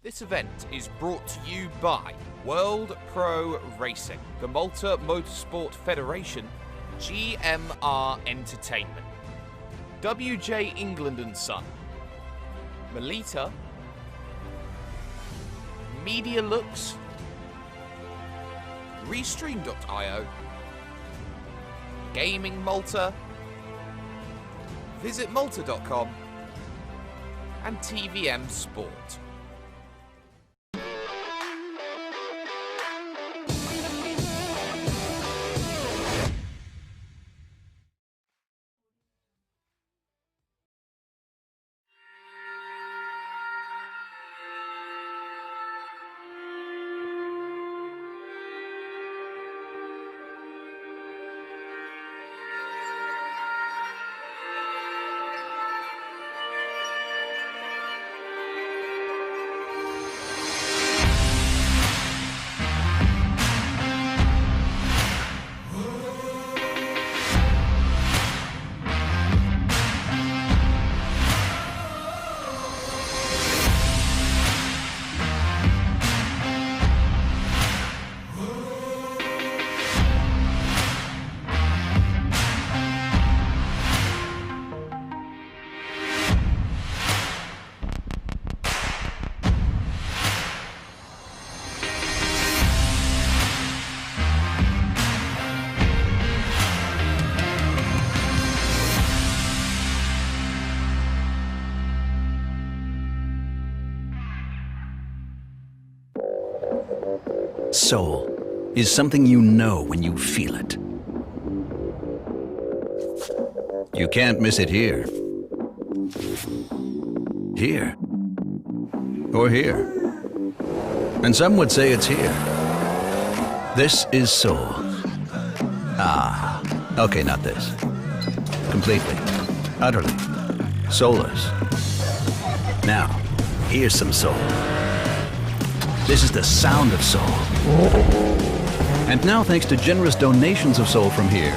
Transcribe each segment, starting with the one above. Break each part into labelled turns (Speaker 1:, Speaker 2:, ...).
Speaker 1: This event is brought to you by World Pro Racing, the Malta Motorsport Federation, GMR Entertainment, WJ England & Son, Melita, Media Looks, Restream.io, Gaming Malta, VisitMalta.com, and TVM Sport.
Speaker 2: Soul is something you know when you feel it. You can't miss it here, here, or here. And some would say it's here. This is soul. Ah, okay, not this. Completely, utterly, soulless. Now, here's some soul. This is the sound of soul. And now, thanks to generous donations of soul from here,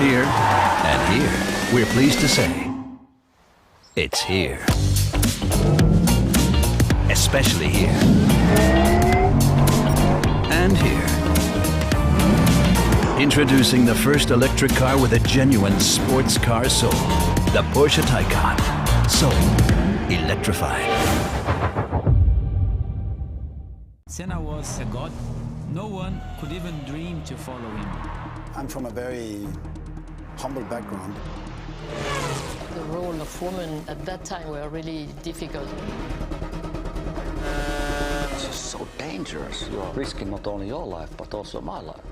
Speaker 2: and here, we're pleased to say, it's here. Especially here. And here. Introducing the first electric car with a genuine sports car soul. The Porsche Taycan. Soul. Electrified.
Speaker 3: Senna was a god. No one could even dream to follow him.
Speaker 4: I'm from a very humble background.
Speaker 5: The role of women at that time were really difficult.
Speaker 6: This is so dangerous. You are risking not only your life, but also my life.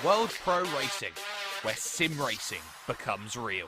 Speaker 1: World Pro Racing, where sim racing becomes real.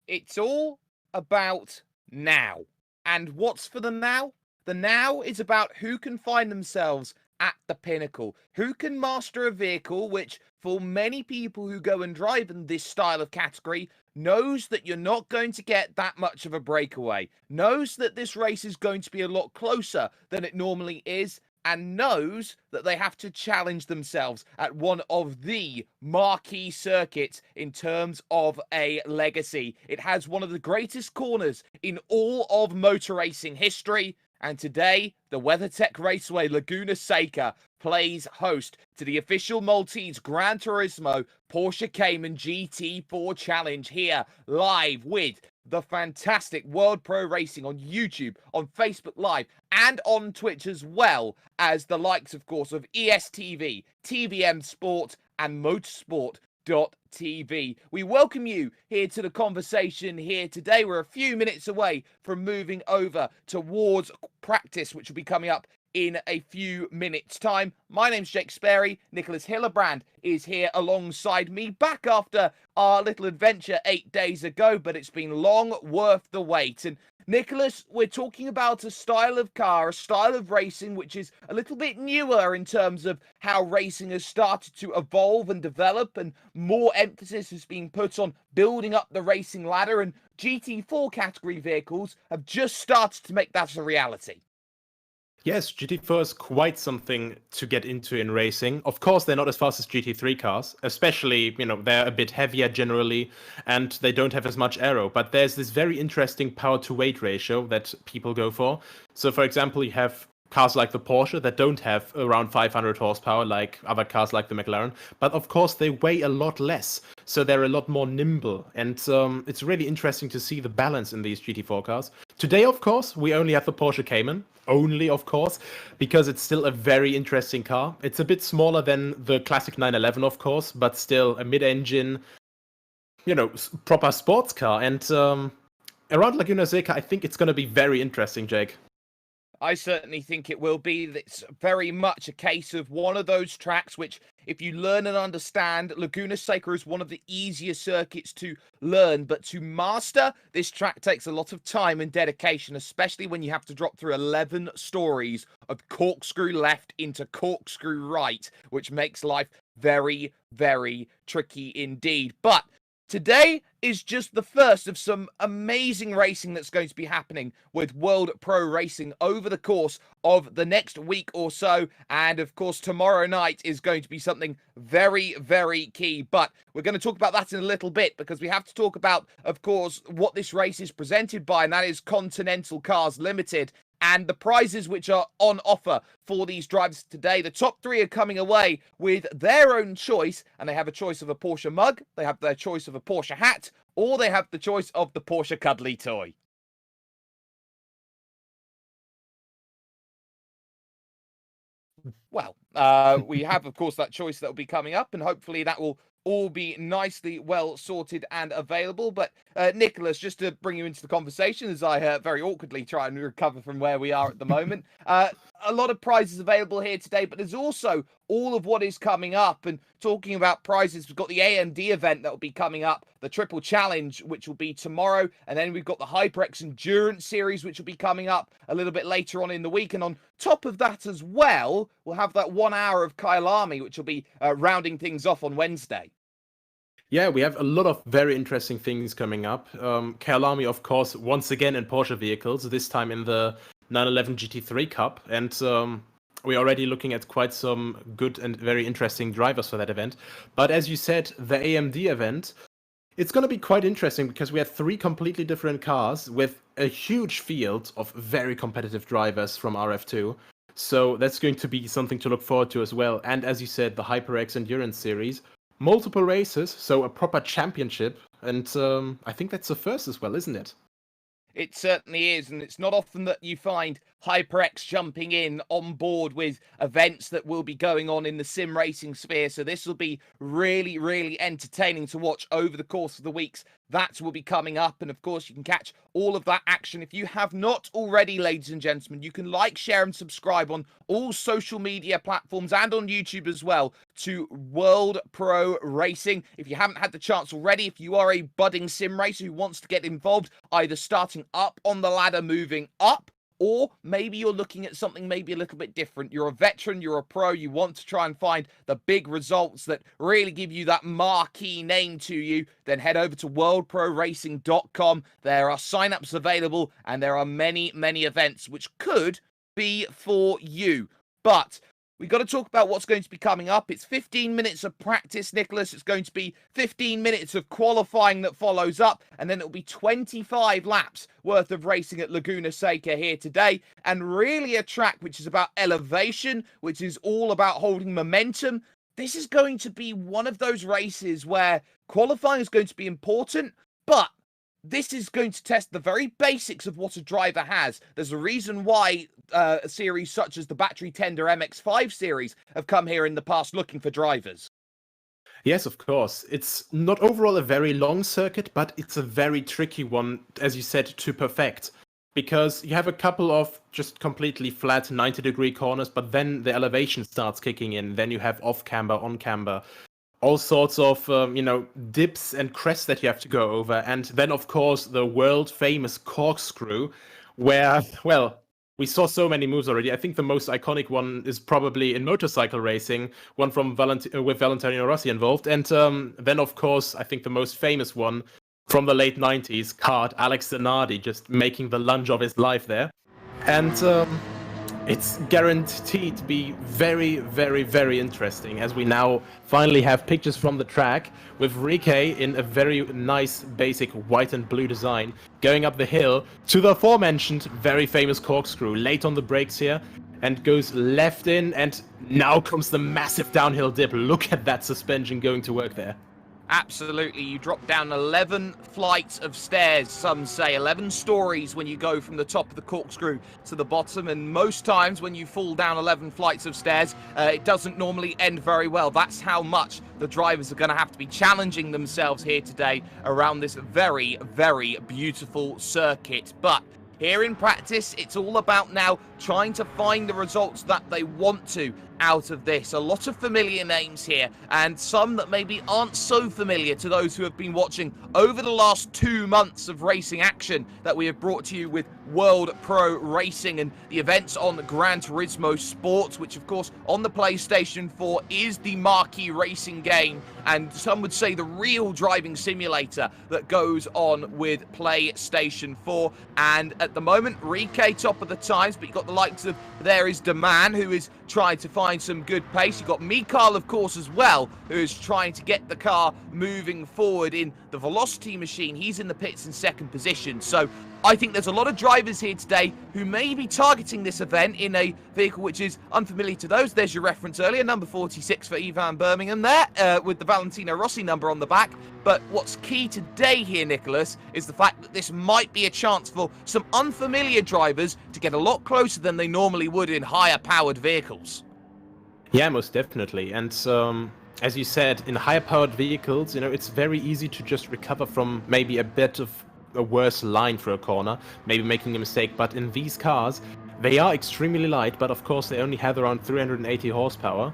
Speaker 1: It's all about now. And what's for the now? The now is about who can find themselves at the pinnacle, who can master a vehicle which, for many people who go and drive in this style of category, knows that you're not going to get that much of a breakaway, knows that this race is going to be a lot closer than it normally is, and knows that they have to challenge themselves at one of the marquee circuits in terms of a legacy. It has one of the greatest corners in all of motor racing history, and today, the WeatherTech Raceway Laguna Seca plays host to the official Maltese Gran Turismo Porsche Cayman GT4 Challenge here, live with the fantastic World Pro Racing on YouTube, on Facebook Live, and on Twitch, as well as the likes, of course, of ESTV, TVM Sport, and Motorsport.tv. We welcome you here to the conversation here today. We're a few minutes away from moving over towards practice, which will be coming up in a few minutes' time. My name's Jake Sperry. Nicholas Hillebrand is here alongside me, back after our little adventure 8 days ago, but it's been long worth the wait. And Nicholas, we're talking about a style of car, a style of racing, which is a little bit newer in terms of how racing has started to evolve and develop, and more emphasis has been put on building up the racing ladder, and GT4 category vehicles have just started to make that a reality.
Speaker 7: Yes, GT4 is quite something to get into in racing. Of course, they're not as fast as GT3 cars, especially, they're a bit heavier generally, and they don't have as much aero. But there's this very interesting power-to-weight ratio that people go for. So, for example, you have cars like the Porsche that don't have around 500 horsepower like other cars like the McLaren. But, of course, they weigh a lot less, so they're a lot more nimble. And it's really interesting to see the balance in these GT4 cars. Today, of course, we only have the Porsche Cayman. Only, of course, because it's still a very interesting car. It's a bit smaller than the classic 911, of course, but still a mid-engine, proper sports car. And around Laguna Seca, I think it's going to be very interesting, Jake.
Speaker 1: I certainly think it will be. It's very much a case of one of those tracks which, if you learn and understand, Laguna Seca is one of the easier circuits to learn, but to master, this track takes a lot of time and dedication, especially when you have to drop through 11 stories of corkscrew left into corkscrew right, which makes life very, very tricky indeed. But today is just the first of some amazing racing that's going to be happening with World Pro Racing over the course of the next week or so. And of course, tomorrow night is going to be something very, very key. But we're going to talk about that in a little bit, because we have to talk about, of course, what this race is presented by, and that is Continental Cars Limited, and the prizes which are on offer for these drivers today. The top three are coming away with their own choice, and they have a choice of a Porsche mug, they have their choice of a Porsche hat, or they have the choice of the Porsche cuddly toy. Well, we have, of course, that choice that will be coming up, and hopefully that will all be nicely well sorted and available. But Nicholas, just to bring you into the conversation, as I very awkwardly try and recover from where we are at the moment, a lot of prizes available here today, but there's also all of what is coming up. And talking about prizes, we've got the AMD event that will be coming up, the Triple Challenge, which will be tomorrow, and then we've got the HyperX Endurance Series, which will be coming up a little bit later on in the week. And on top of that as well, we'll have that 1 hour of Kyalami, which will be rounding things off on Wednesday.
Speaker 7: Yeah, we have a lot of very interesting things coming up. Kyalami, of course, once again in Porsche vehicles, this time in the 911 GT3 Cup. And we're already looking at quite some good and very interesting drivers for that event. But as you said, the AMD event, it's going to be quite interesting, because we have three completely different cars with a huge field of very competitive drivers from RF2. So that's going to be something to look forward to as well. And as you said, the HyperX Endurance Series, multiple races, so a proper championship. And I think that's the first as well, isn't it?
Speaker 1: It certainly is, and it's not often that you find HyperX jumping in on board with events that will be going on in the sim racing sphere. So this will be really, really entertaining to watch over the course of the weeks. That will be coming up, and of course you can catch all of that action. If you have not already, ladies and gentlemen, you can like, share and subscribe on all social media platforms and on YouTube as well to World Pro Racing. If you haven't had the chance already, if you are a budding sim racer who wants to get involved, either starting up on the ladder, moving up, or maybe you're looking at something maybe a little bit different. You're a veteran, you're a pro, you want to try and find the big results that really give you that marquee name to you, then head over to worldproracing.com. There are signups available, and there are many, many events which could be for you. But we've got to talk about what's going to be coming up. It's 15 minutes of practice, Nicholas. It's going to be 15 minutes of qualifying that follows up, and then it'll be 25 laps worth of racing at Laguna Seca here today. And really a track which is about elevation, which is all about holding momentum. This is going to be one of those races where qualifying is going to be important, but this is going to test the very basics of what a driver has. There's a reason why a series such as the Battery Tender MX-5 series have come here in the past looking for drivers.
Speaker 7: Yes, of course. It's not overall a very long circuit, but it's a very tricky one, as you said, to perfect. Because you have a couple of just completely flat 90-degree corners, but then the elevation starts kicking in. Then you have off-camber, on-camber, all sorts of, dips and crests that you have to go over. And then, of course, the world-famous corkscrew, where, well, we saw so many moves already. I think the most iconic one is probably in motorcycle racing, one from with Valentino Rossi involved. And then, of course, I think the most famous one from the late 90s, kart, Alex Zanardi, just making the lunge of his life there. And it's guaranteed to be very, very, very interesting, as we now finally have pictures from the track with Rike in a very nice basic white and blue design going up the hill to the aforementioned very famous corkscrew, late on the brakes here, and goes left in, and now comes the massive downhill dip. Look at that suspension going to work there.
Speaker 1: Absolutely, you drop down 11 flights of stairs, some say 11 stories when you go from the top of the corkscrew to the bottom, and most times when you fall down 11 flights of stairs, it doesn't normally end very well. That's how much the drivers are going to have to be challenging themselves here today around this very, very beautiful circuit. But here in practice, it's all about now trying to find the results that they want to out of this. A lot of familiar names here, and some that maybe aren't so familiar to those who have been watching over the last 2 months of racing action that we have brought to you with World Pro Racing and the events on Gran Turismo Sports, which of course on the PlayStation 4 is the marquee racing game, and some would say the real driving simulator that goes on with PlayStation 4. And at the moment, Rike top of the times, but you've got the likes of, there is Deman, who is trying to find some good pace. You've got Mikael, of course, as well, who is trying to get the car moving forward in the velocity machine. He's in the pits in second position. So I think there's a lot of drivers here today who may be targeting this event in a vehicle which is unfamiliar to those. There's your reference earlier, number 46 for Ivan Birmingham there, with the Valentino Rossi number on the back. But what's key today here, Nicholas, is the fact that this might be a chance for some unfamiliar drivers to get a lot closer than they normally would in higher-powered vehicles.
Speaker 7: Yeah, most definitely. And as you said, in higher-powered vehicles, it's very easy to just recover from maybe a bit of a worse line for a corner, maybe making a mistake. But in these cars, they are extremely light, but of course they only have around 380 horsepower.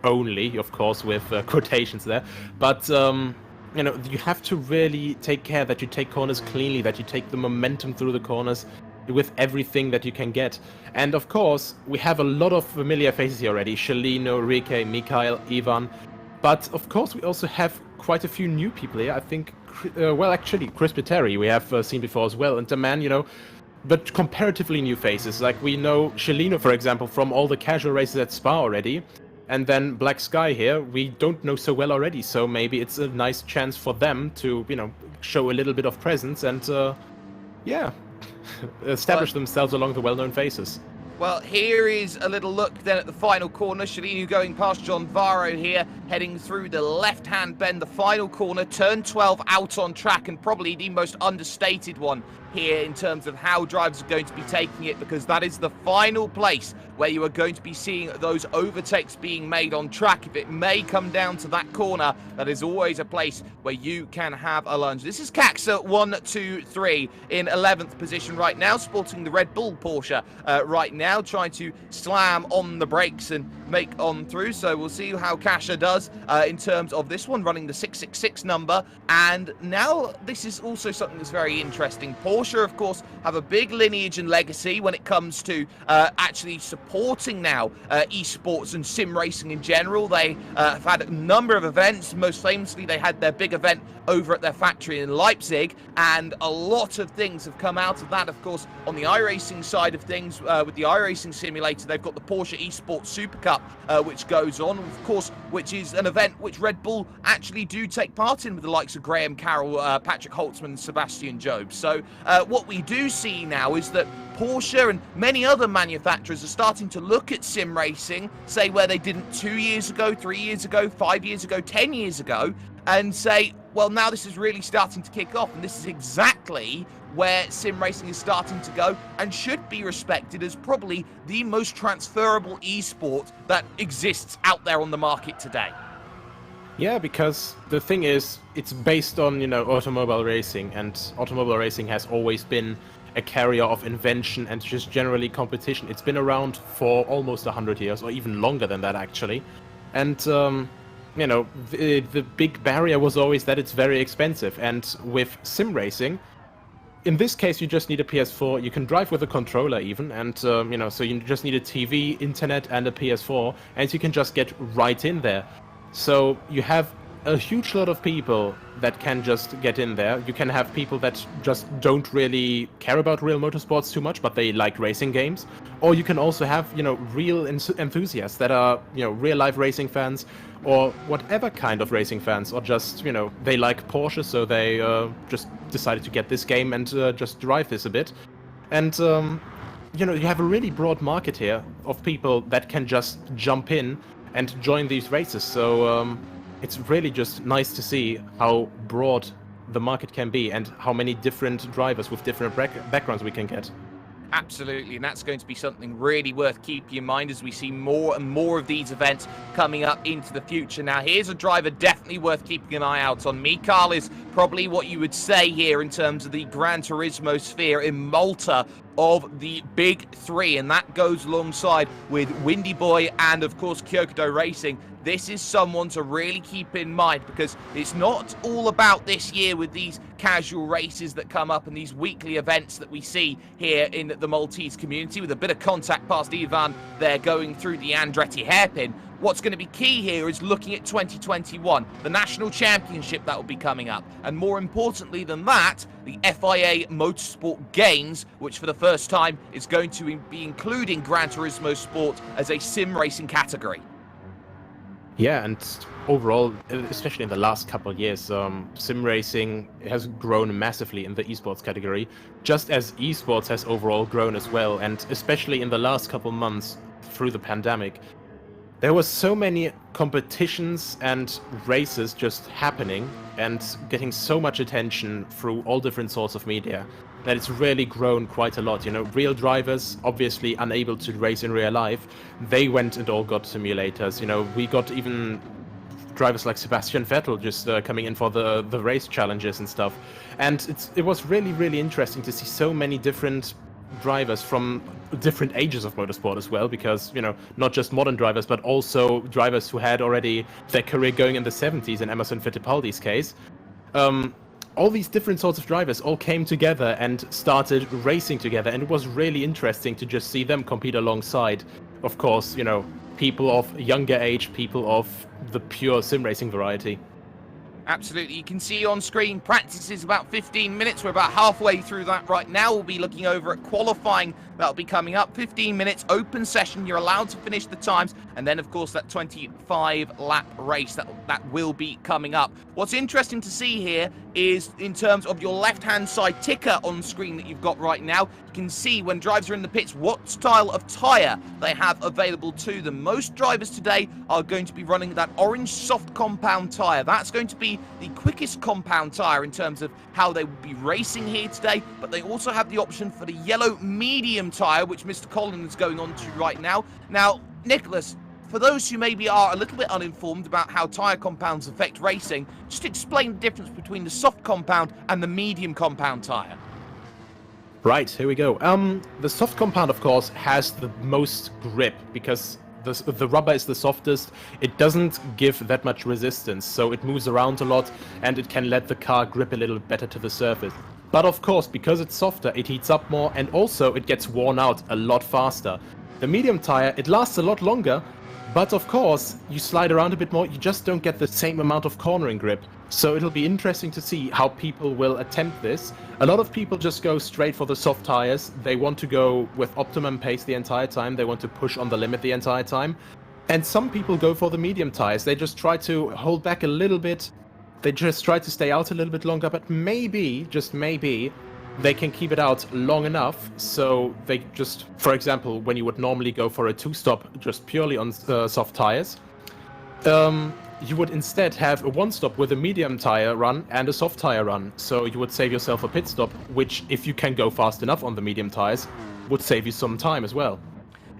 Speaker 7: Only, of course, with quotations there. But you have to really take care that you take corners cleanly, that you take the momentum through the corners with everything that you can get. And of course, we have a lot of familiar faces here already. Shalino, Rike, Mikael, Ivan. But of course, we also have quite a few new people here. I think, actually, Chris Pitteri we have seen before as well. And the man, but comparatively new faces. Like we know Shalino, for example, from all the casual races at Spa already. And then Black Sky here, we don't know so well already. So maybe it's a nice chance for them to, show a little bit of presence and, establish themselves along the well-known faces.
Speaker 1: Well, here is a little look then at the final corner. Shalinu going past John Varro here, heading through the left-hand bend, the final corner, turn 12 out on track, and probably the most understated one here in terms of how drivers are going to be taking it, because that is the final place where you are going to be seeing those overtakes being made on track. If it may come down to that corner, that is always a place where you can have a lunge. This is Caxa 1, 2, 3 in 11th position right now, sporting the Red Bull Porsche right now, trying to slam on the brakes and make on through. So we'll see how Caxa does in terms of this one, running the 666 number. And now this is also something that's very interesting. Porsche, of course, have a big lineage and legacy when it comes to actually supporting now esports and sim racing in general. They have had a number of events. Most famously, they had their big event over at their factory in Leipzig, and a lot of things have come out of that. Of course, on the iRacing side of things, with the iRacing simulator, they've got the Porsche Esports Super Cup, which goes on, of course, which is an event which Red Bull actually do take part in with the likes of Graham Carroll, Patrick Holtzman, and Sebastian Job. So what we do see now is that Porsche and many other manufacturers are starting to look at sim racing, say where they didn't 2 years ago, 3 years ago, 5 years ago, 10 years ago, and say, well, now this is really starting to kick off, and this is exactly where sim racing is starting to go and should be respected as probably the most transferable esport that exists out there on the market today.
Speaker 7: Yeah, because the thing is, it's based on, automobile racing, and automobile racing has always been a carrier of invention and just generally competition. It's been around for almost 100 years, or even longer than that, actually. And, the big barrier was always that it's very expensive. And with sim racing, in this case, you just need a PS4. You can drive with a controller even, and, so you just need a TV, internet, and a PS4, and you can just get right in there. So you have a huge lot of people that can just get in there. You can have people that just don't really care about real motorsports too much, but they like racing games. Or you can also have, real enthusiasts that are, real life racing fans, or whatever kind of racing fans, or just, they like Porsche, so they just decided to get this game and just drive this a bit. And, you have a really broad market here of people that can just jump in and join these races. So it's really just nice to see how broad the market can be and how many different drivers with different backgrounds we can get.
Speaker 1: Absolutely, and that's going to be something really worth keeping in mind as we see more and more of these events coming up into the future. Now, here's a driver definitely worth keeping an eye out on. Mikal is probably what you would say here in terms of the Gran Turismo sphere in Malta of the big three, and that goes alongside with Windy Boy and, of course, Kyokudo Racing. This is someone to really keep in mind because it's not all about this year with these casual races that come up and these weekly events that we see here in the Maltese community with a bit of contact past Ivan there going through the Andretti hairpin. What's going to be key here is looking at 2021, the national championship that will be coming up. And more importantly than that, the FIA Motorsport Games, which for the first time is going to be including Gran Turismo Sport as a sim racing category.
Speaker 7: Yeah, and overall, especially in the last couple of years, sim racing has grown massively in the esports category, just as esports has overall grown as well. And especially in the last couple of months through the pandemic, there was so many competitions and races just happening and getting so much attention through all different sorts of media that it's really grown quite a lot. Real drivers, obviously unable to race in real life, they went and all got simulators. We got even drivers like Sebastian Vettel just coming in for the race challenges and stuff. And it was really, really interesting to see so many different drivers from different ages of motorsport as well, because, not just modern drivers, but also drivers who had already their career going in the 70s, in Emerson Fittipaldi's case. All these different sorts of drivers all came together and started racing together, and it was really interesting to just see them compete alongside, of course, people of younger age, people of the pure sim racing variety.
Speaker 1: Absolutely. You can see on screen practice is about 15 minutes. We're about halfway through that right now. We'll be looking over at qualifying. That'll be coming up. 15 minutes, open session. You're allowed to finish the times. And then, of course, that 25-lap race that will be coming up. What's interesting to see here is in terms of your left-hand side ticker on screen that you've got right now, you can see when drivers are in the pits what style of tyre they have available to them. Most drivers today are going to be running that orange soft compound tyre. That's going to be the quickest compound tyre in terms of how they will be racing here today, but they also have the option for the yellow medium tyre, which Mr. Collins is going on to right now. Now, Nicholas, for those who maybe are a little bit uninformed about how tyre compounds affect racing, just explain the difference between the soft compound and the medium compound tyre.
Speaker 7: Right, here we go. The soft compound, of course, has the most grip because the rubber is the softest. It doesn't give that much resistance, so it moves around a lot and it can let the car grip a little better to the surface. But of course, because it's softer, it heats up more and also it gets worn out a lot faster. The medium tire, it lasts a lot longer, but of course, you slide around a bit more, you just don't get the same amount of cornering grip. So it'll be interesting to see how people will attempt this. A lot of people just go straight for the soft tires. They want to go with optimum pace the entire time. They want to push on the limit the entire time. And some people go for the medium tires. They just try to hold back a little bit. They just try to stay out a little bit longer, but maybe, just maybe, they can keep it out long enough so they just, for example, when you would normally go for a two-stop just purely on soft tires, you would instead have a one-stop with a medium tire run and a soft tire run. So you would save yourself a pit stop, which, if you can go fast enough on the medium tires, would save you some time as well.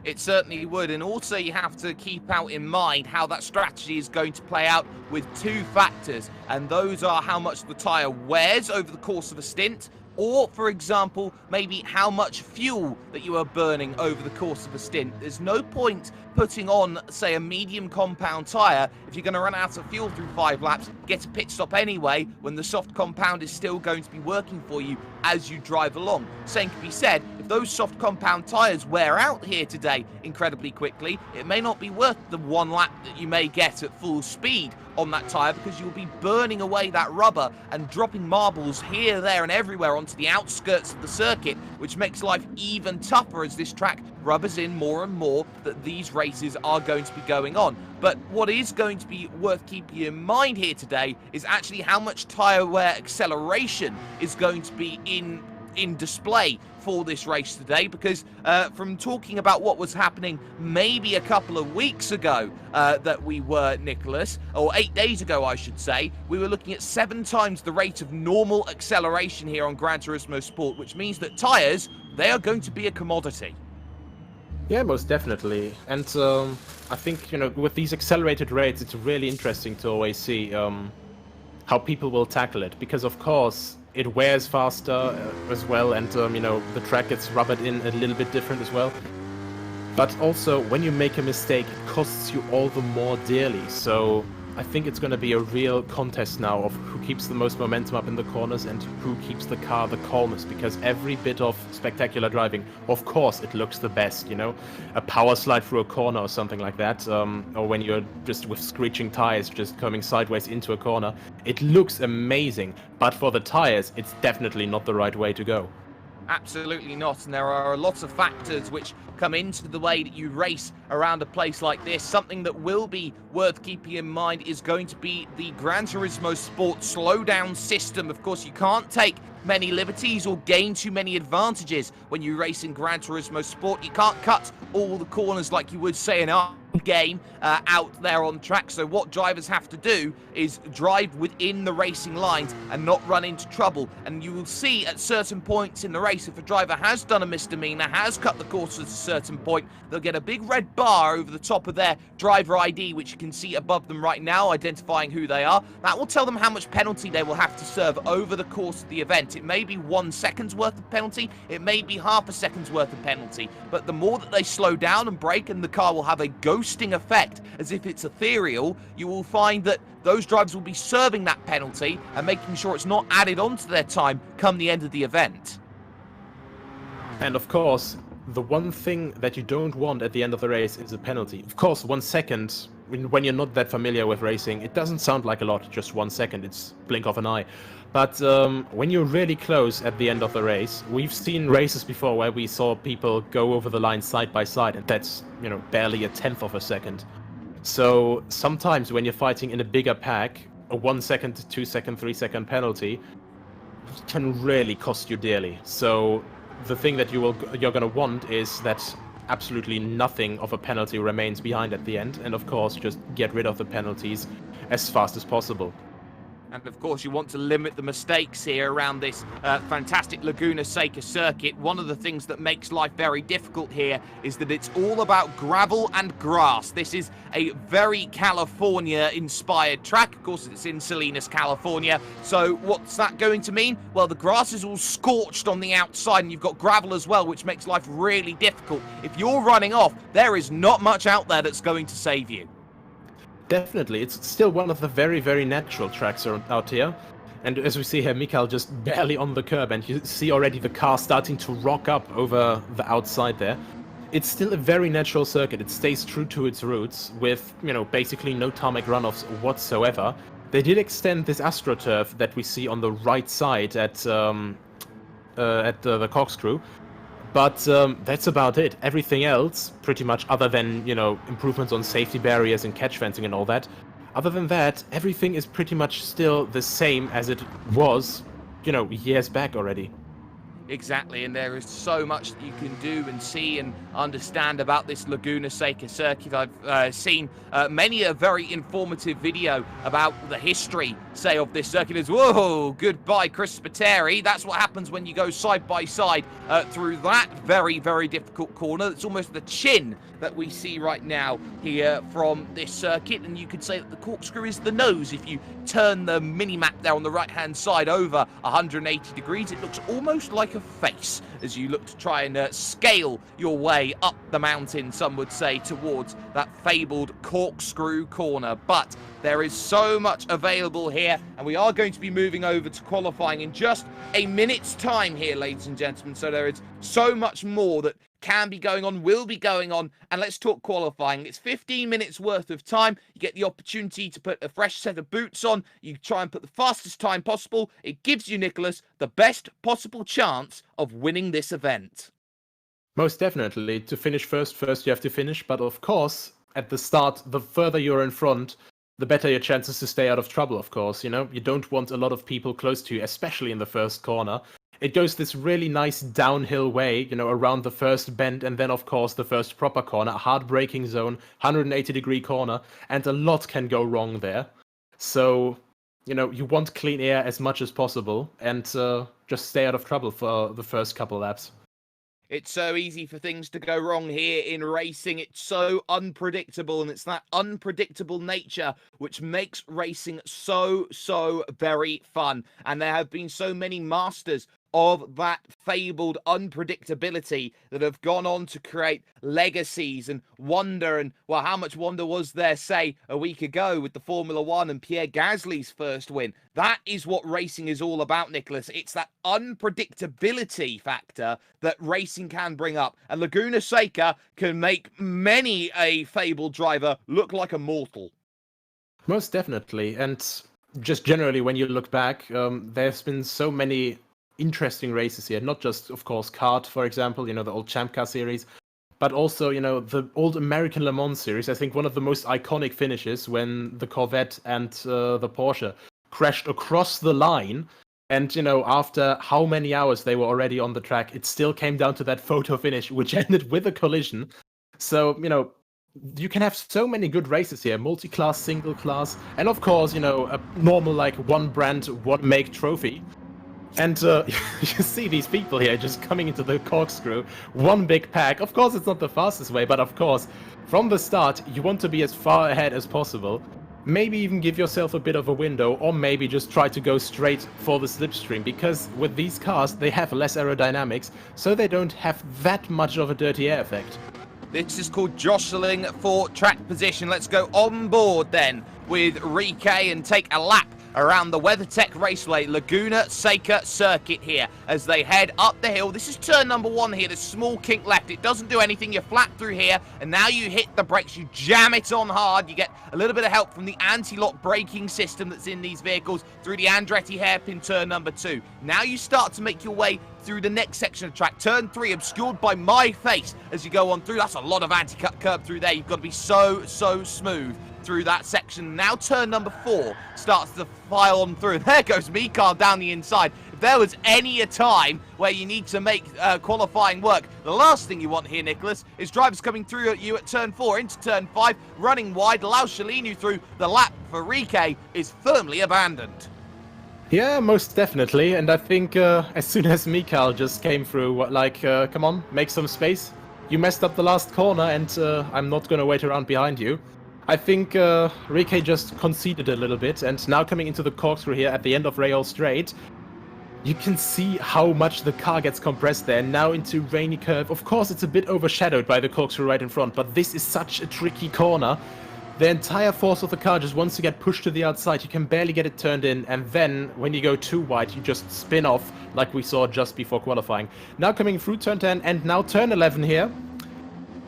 Speaker 1: It certainly would, and also you have to keep out in mind how that strategy is going to play out with two factors, and those are how much the tyre wears over the course of a stint, or, for example, maybe how much fuel that you are burning over the course of a stint. There's no point putting on, say, a medium compound tyre if you're going to run out of fuel through 5 laps, get a pit stop anyway, when the soft compound is still going to be working for you as you drive along. Same can be said, if those soft compound tyres wear out here today incredibly quickly, it may not be worth the 1 lap that you may get at full speed on that tyre, because you'll be burning away that rubber and dropping marbles here, there and everywhere onto the outskirts of the circuit, which makes life even tougher as this track rubbers in more and more that these races are going to be going on. But what is going to be worth keeping in mind here today is actually how much tyre wear acceleration is going to be in display for this race today, because from talking about what was happening maybe a couple of weeks ago that we were, Nicholas, or 8 days ago I should say, we were looking at 7 times the rate of normal acceleration here on Gran Turismo Sport, which means that tyres, they are going to be a commodity.
Speaker 7: Yeah, most definitely. And I think, you know, with these accelerated rates, it's really interesting to always see how people will tackle it, because of course it wears faster as well, and you know, the track gets rubbered in a little bit different as well. But also, when you make a mistake, it costs you all the more dearly. So I think it's going to be a real contest now of who keeps the most momentum up in the corners and who keeps the car the calmest, because every bit of spectacular driving, of course, it looks the best, you know, a power slide through a corner or something like that, or when you're just with screeching tires just coming sideways into a corner, it looks amazing, but for the tires, it's definitely not the right way to go.
Speaker 1: Absolutely not, and there are lots of factors which come into the way that you race around a place like this. Something that will be worth keeping in mind is going to be the Gran Turismo Sport slowdown system. Of course, you can't take many liberties or gain too many advantages when you race in Gran Turismo Sport. You can't cut all the corners like you would, say, in our game out there on track. So what drivers have to do is drive within the racing lines and not run into trouble. And you will see at certain points in the race, if a driver has done a misdemeanor, has cut the course at a certain point, they'll get a big red bar over the top of their driver ID, which you can see above them right now, identifying who they are. That will tell them how much penalty they will have to serve over the course of the event. It may be 1 second's worth of penalty, it may be half a second's worth of penalty, but the more that they slow down and brake and the car will have a ghosting effect as if it's ethereal, you will find that those drivers will be serving that penalty and making sure it's not added onto their time come the end of the event.
Speaker 7: And of course, the one thing that you don't want at the end of the race is a penalty. Of course, 1 second, when you're not that familiar with racing, it doesn't sound like a lot, just 1 second, it's blink of an eye. But when you're really close at the end of the race, we've seen races before where we saw people go over the line side by side, and that's, you know, barely a tenth of a second. So sometimes when you're fighting in a bigger pack, a 1 second, 2 second, 3 second penalty can really cost you dearly. So the thing that you're going to want is that absolutely nothing of a penalty remains behind at the end, and of course just get rid of the penalties as fast as possible.
Speaker 1: And of course, you want to limit the mistakes here around this fantastic Laguna Seca circuit. One of the things that makes life very difficult here is that it's all about gravel and grass. This is a very California-inspired track. Of course, it's in Salinas, California. So what's that going to mean? Well, the grass is all scorched on the outside, and you've got gravel as well, which makes life really difficult. If you're running off, there is not much out there that's going to save you.
Speaker 7: Definitely, it's still one of the very, very natural tracks out here. And as we see here, Mikael just barely on the curb, and you see already the car starting to rock up over the outside there. It's still a very natural circuit. It stays true to its roots with, you know, basically no tarmac runoffs whatsoever. They did extend this AstroTurf that we see on the right side at the corkscrew. But that's about it. Everything else, pretty much, other than, you know, improvements on safety barriers and catch fencing and all that, other than that, everything is pretty much still the same as it was, you know, years back already.
Speaker 1: Exactly, and there is so much that you can do and see and understand about this Laguna Seca circuit. I've seen many a very informative video about the history, say, of this circuit. As whoa, goodbye, Chris Spiteri. That's what happens when you go side by side through that very, very difficult corner. It's almost the chin that we see right now here from this circuit, and you could say that the corkscrew is the nose. If you turn the mini-map there on the right-hand side over 180 degrees, it looks almost like a face as you look to try and scale your way up the mountain, some would say, towards that fabled corkscrew corner. But there is so much available here, and we are going to be moving over to qualifying in just a minute's time here, ladies and gentlemen. So there is so much more that can be going on, will be going on, and let's talk qualifying. It's 15 minutes worth of time. You get the opportunity to put a fresh set of boots on. You try and put the fastest time possible. It gives you, Nicholas, the best possible chance of winning this event.
Speaker 7: Most definitely. To finish first you have to finish, but of course, at the start, the further you're in front, the better your chances to stay out of trouble, of course. You know, you don't want a lot of people close to you, especially in the first corner. It goes this really nice downhill way, you know, around the first bend, and then, of course, the first proper corner, a hard braking zone, 180-degree corner, and a lot can go wrong there. So, you know, you want clean air as much as possible, and just stay out of trouble for the first couple laps.
Speaker 1: It's so easy for things to go wrong here in racing. It's so unpredictable, and it's that unpredictable nature which makes racing so, so very fun. And there have been so many masters of that fabled unpredictability that have gone on to create legacies and wonder. And, well, how much wonder was there, say, a week ago with the Formula One and Pierre Gasly's first win? That is what racing is all about, Nicholas. It's that unpredictability factor that racing can bring up. And Laguna Seca can make many a fabled driver look like a mortal.
Speaker 7: Most definitely. And just generally, when you look back, there's been so many interesting races here. Not just, of course, kart, for example, you know, the old Champ Car series, but also, you know, the old American Le Mans series. I think one of the most iconic finishes when the Corvette and the Porsche crashed across the line. And, you know, after how many hours they were already on the track, it still came down to that photo finish, which ended with a collision. So, you know, you can have so many good races here, multi-class, single class, and of course, you know, a normal, like, one brand, one make trophy. And you see these people here just coming into the corkscrew, one big pack. Of course, it's not the fastest way, but of course, from the start, you want to be as far ahead as possible. Maybe even give yourself a bit of a window, or maybe just try to go straight for the slipstream, because with these cars, they have less aerodynamics, so they don't have that much of a dirty air effect.
Speaker 1: This is called jostling for track position. Let's go on board then with Rike and take a lap around the WeatherTech Raceway Laguna Seca circuit here as they head up the hill. This is turn number 1 here, the small kink left. It doesn't do anything. You're flat through here, and now you hit the brakes. You jam it on hard. You get a little bit of help from the anti-lock braking system that's in these vehicles through the Andretti hairpin turn number 2. Now you start to make your way through the next section of track. Turn 3 obscured by my face as you go on through. That's a lot of anti-cut curb through there. You've got to be so smooth through that section. Now turn number 4 starts to file on through. There goes Mikhail down the inside. If there was any a time where you need to make qualifying work, the last thing you want here, Nicholas, is drivers coming through at you at turn 4 into turn 5, running wide, allow Shalinu through. The lap for Rike is firmly abandoned.
Speaker 7: Yeah, most definitely. And I think as soon as Mikhail just came through, like, come on, make some space. You messed up the last corner, and I'm not going to wait around behind you. I think Rike just conceded a little bit, and now coming into the corkscrew here at the end of Rayol Straight, you can see how much the car gets compressed there, now into Rainy Curve. Of course, it's a bit overshadowed by the corkscrew right in front, but this is such a tricky corner. The entire force of the car just wants to get pushed to the outside. You can barely get it turned in, and then when you go too wide, you just spin off like we saw just before qualifying. Now coming through turn 10 and now turn 11 here.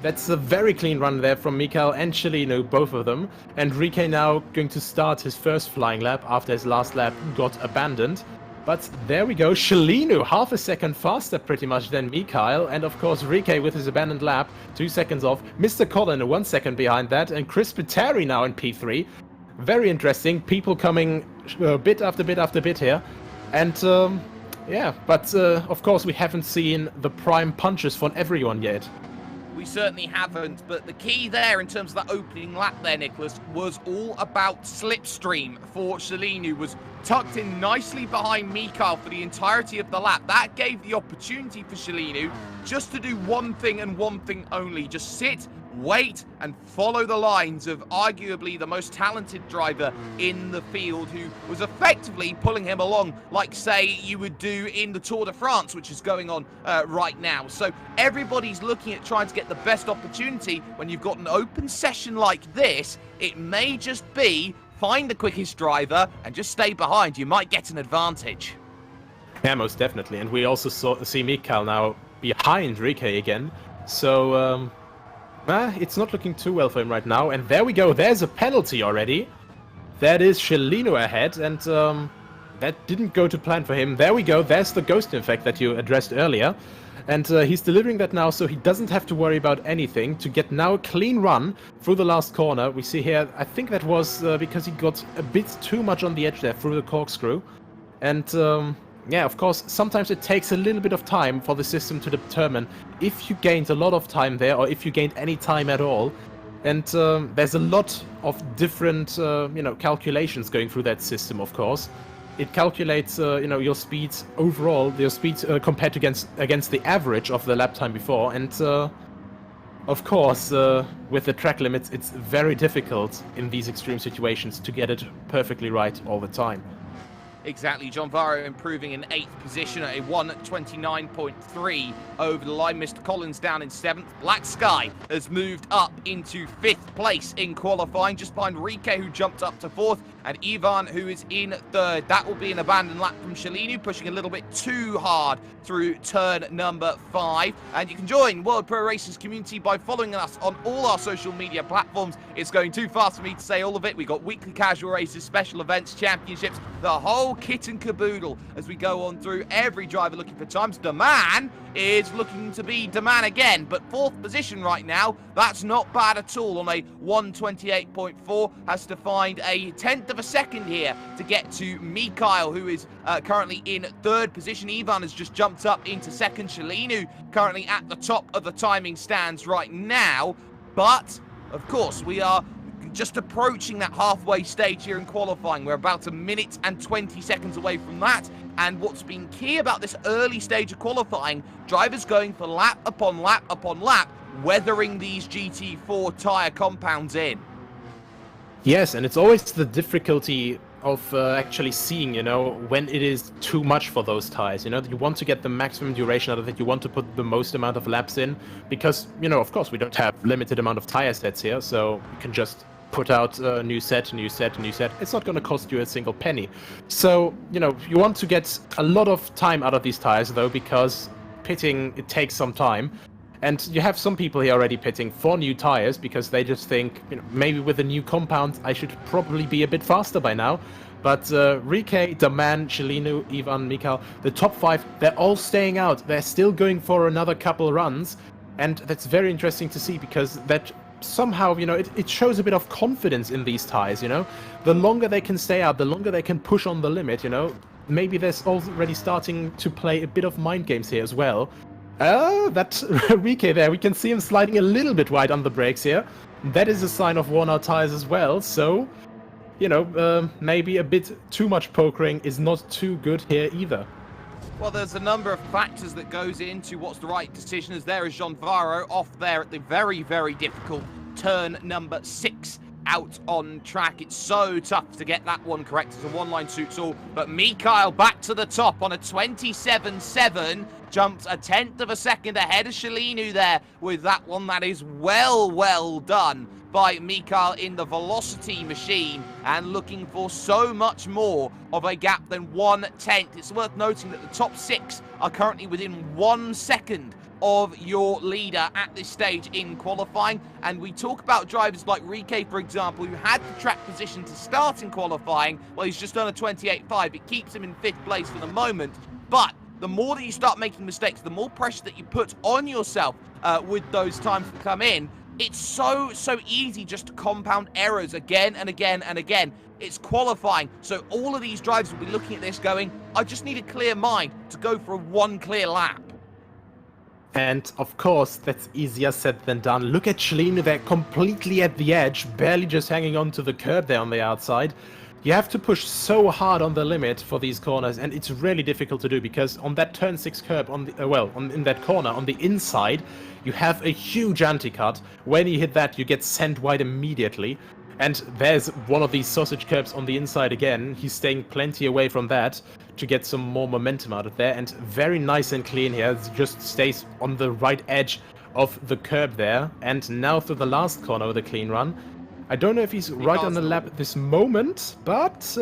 Speaker 7: That's a very clean run there from Mikhail and Shalinu, both of them. And Rike now going to start his first flying lap after his last lap got abandoned. But there we go, Shalinu half a second faster pretty much than Mikhail. And of course Rike with his abandoned lap, 2 seconds off. Mr. Colin 1 second behind that. And Chris Spiteri now in P3. Very interesting, people coming bit after bit after bit here. And Yeah, but of course we haven't seen the prime punches from everyone yet.
Speaker 1: We certainly haven't, but the key there in terms of that opening lap there, Nicholas, was all about slipstream for Shalin, who was tucked in nicely behind Mikhail for the entirety of the lap. That gave the opportunity for Shalinu just to do one thing and one thing only. Just sit, wait, and follow the lines of arguably the most talented driver in the field, who was effectively pulling him along like, say, you would do in the Tour de France, which is going on right now. So everybody's looking at trying to get the best opportunity. When you've got an open session like this, it may just be find the quickest driver and just stay behind. You might get an advantage.
Speaker 7: Yeah, most definitely. And we also see Mikhail now behind Rike again. So, it's not looking too well for him right now. And there we go. There's a penalty already. That is Shelino ahead. And that didn't go to plan for him. There we go. There's the ghost effect that you addressed earlier. And he's delivering that now, so he doesn't have to worry about anything to get now a clean run through the last corner. We see here, I think that was because he got a bit too much on the edge there through the corkscrew. And yeah, of course, sometimes it takes a little bit of time for the system to determine if you gained a lot of time there or if you gained any time at all. And there's a lot of different, calculations going through that system, of course. It calculates, your speed overall, your speed compared against the average of the lap time before. And of course, with the track limits, it's very difficult in these extreme situations to get it perfectly right all the time.
Speaker 1: Exactly. John Varro improving in 8th position at a 1:29.3 over the line. Mr. Collins down in 7th. Black Sky has moved up into 5th place in qualifying, just behind Rike, who jumped up to 4th, and Ivan, who is in 3rd. That will be an abandoned lap from Shalinu, pushing a little bit too hard through turn number 5. And you can join World Pro Racing's community by following us on all our social media platforms. It's going too fast for me to say all of it. We've got weekly casual races, special events, championships, the whole kit and caboodle as we go on through. Every driver looking for times. The man is looking to be the man again, but 4th position right now. That's not bad at all on a 1:28.4. Has to find a 1/10 of a second here to get to Mikhail, who is currently in 3rd position. Ivan has just jumped up into 2nd. Shalinu currently at the top of the timing stands right now, but of course we are just approaching that halfway stage here in qualifying. We're about 1 minute and 20 seconds away from that. And what's been key about this early stage of qualifying, drivers going for lap upon lap upon lap, weathering these GT4 tyre compounds in.
Speaker 7: Yes, and it's always the difficulty of actually seeing, when it is too much for those tires. You want to get the maximum duration out of it. You want to put the most amount of laps in because, of course, we don't have limited amount of tire sets here, so you can just put out a new set. It's not going to cost you a single penny. So, you want to get a lot of time out of these tires, though, because pitting, it takes some time. And you have some people here already pitting for new tires because they just think, maybe with a new compound, I should probably be a bit faster by now. But Rike, Daman, Shalinu, Ivan, Mikhail, the top 5, they're all staying out. They're still going for another couple runs. And that's very interesting to see because that somehow, it shows a bit of confidence in these tires, The longer they can stay out, the longer they can push on the limit, Maybe they're already starting to play a bit of mind games here as well. That Rike there, we can see him sliding a little bit wide on the brakes here. That is a sign of worn out tires as well, so, maybe a bit too much pokering is not too good here either.
Speaker 1: Well, there's a number of factors that goes into what's the right decision, as there is Jean Varro off there at the very, very difficult turn number 6 out on track. It's so tough to get that one correct. It's a one-line suits all. But Mikhail back to the top on a 27.7. Jumps a 1/10 of a second ahead of Shalinu there with that one. That is well done by Mikhail in the velocity machine, and looking for so much more of a gap than 1/10. It's worth noting that the top 6 are currently within 1 second of your leader at this stage in qualifying. And we talk about drivers like Rike, for example, who had the track position to start in qualifying. Well, he's just done a 28.5. It keeps him in 5th place for the moment. But the more that you start making mistakes, the more pressure that you put on yourself with those times that come in, it's so easy just to compound errors again and again and again. it's qualifying. So all of these drivers will be looking at this going, I just need a clear mind to go for a one clear lap.
Speaker 7: And of course, that's easier said than done. Look at Cellino there, completely at the edge, barely just hanging on to the curb there on the outside. You have to push so hard on the limit for these corners, and it's really difficult to do because on that turn 6 curb, in that corner on the inside, you have a huge anti-cut. When you hit that, you get sent wide immediately. And there's one of these sausage curbs on the inside again. He's staying plenty away from that to get some more momentum out of there. And very nice and clean here. It just stays on the right edge of the curb there. And now through the last corner with a clean run. I don't know if he's right on the lap at this moment, but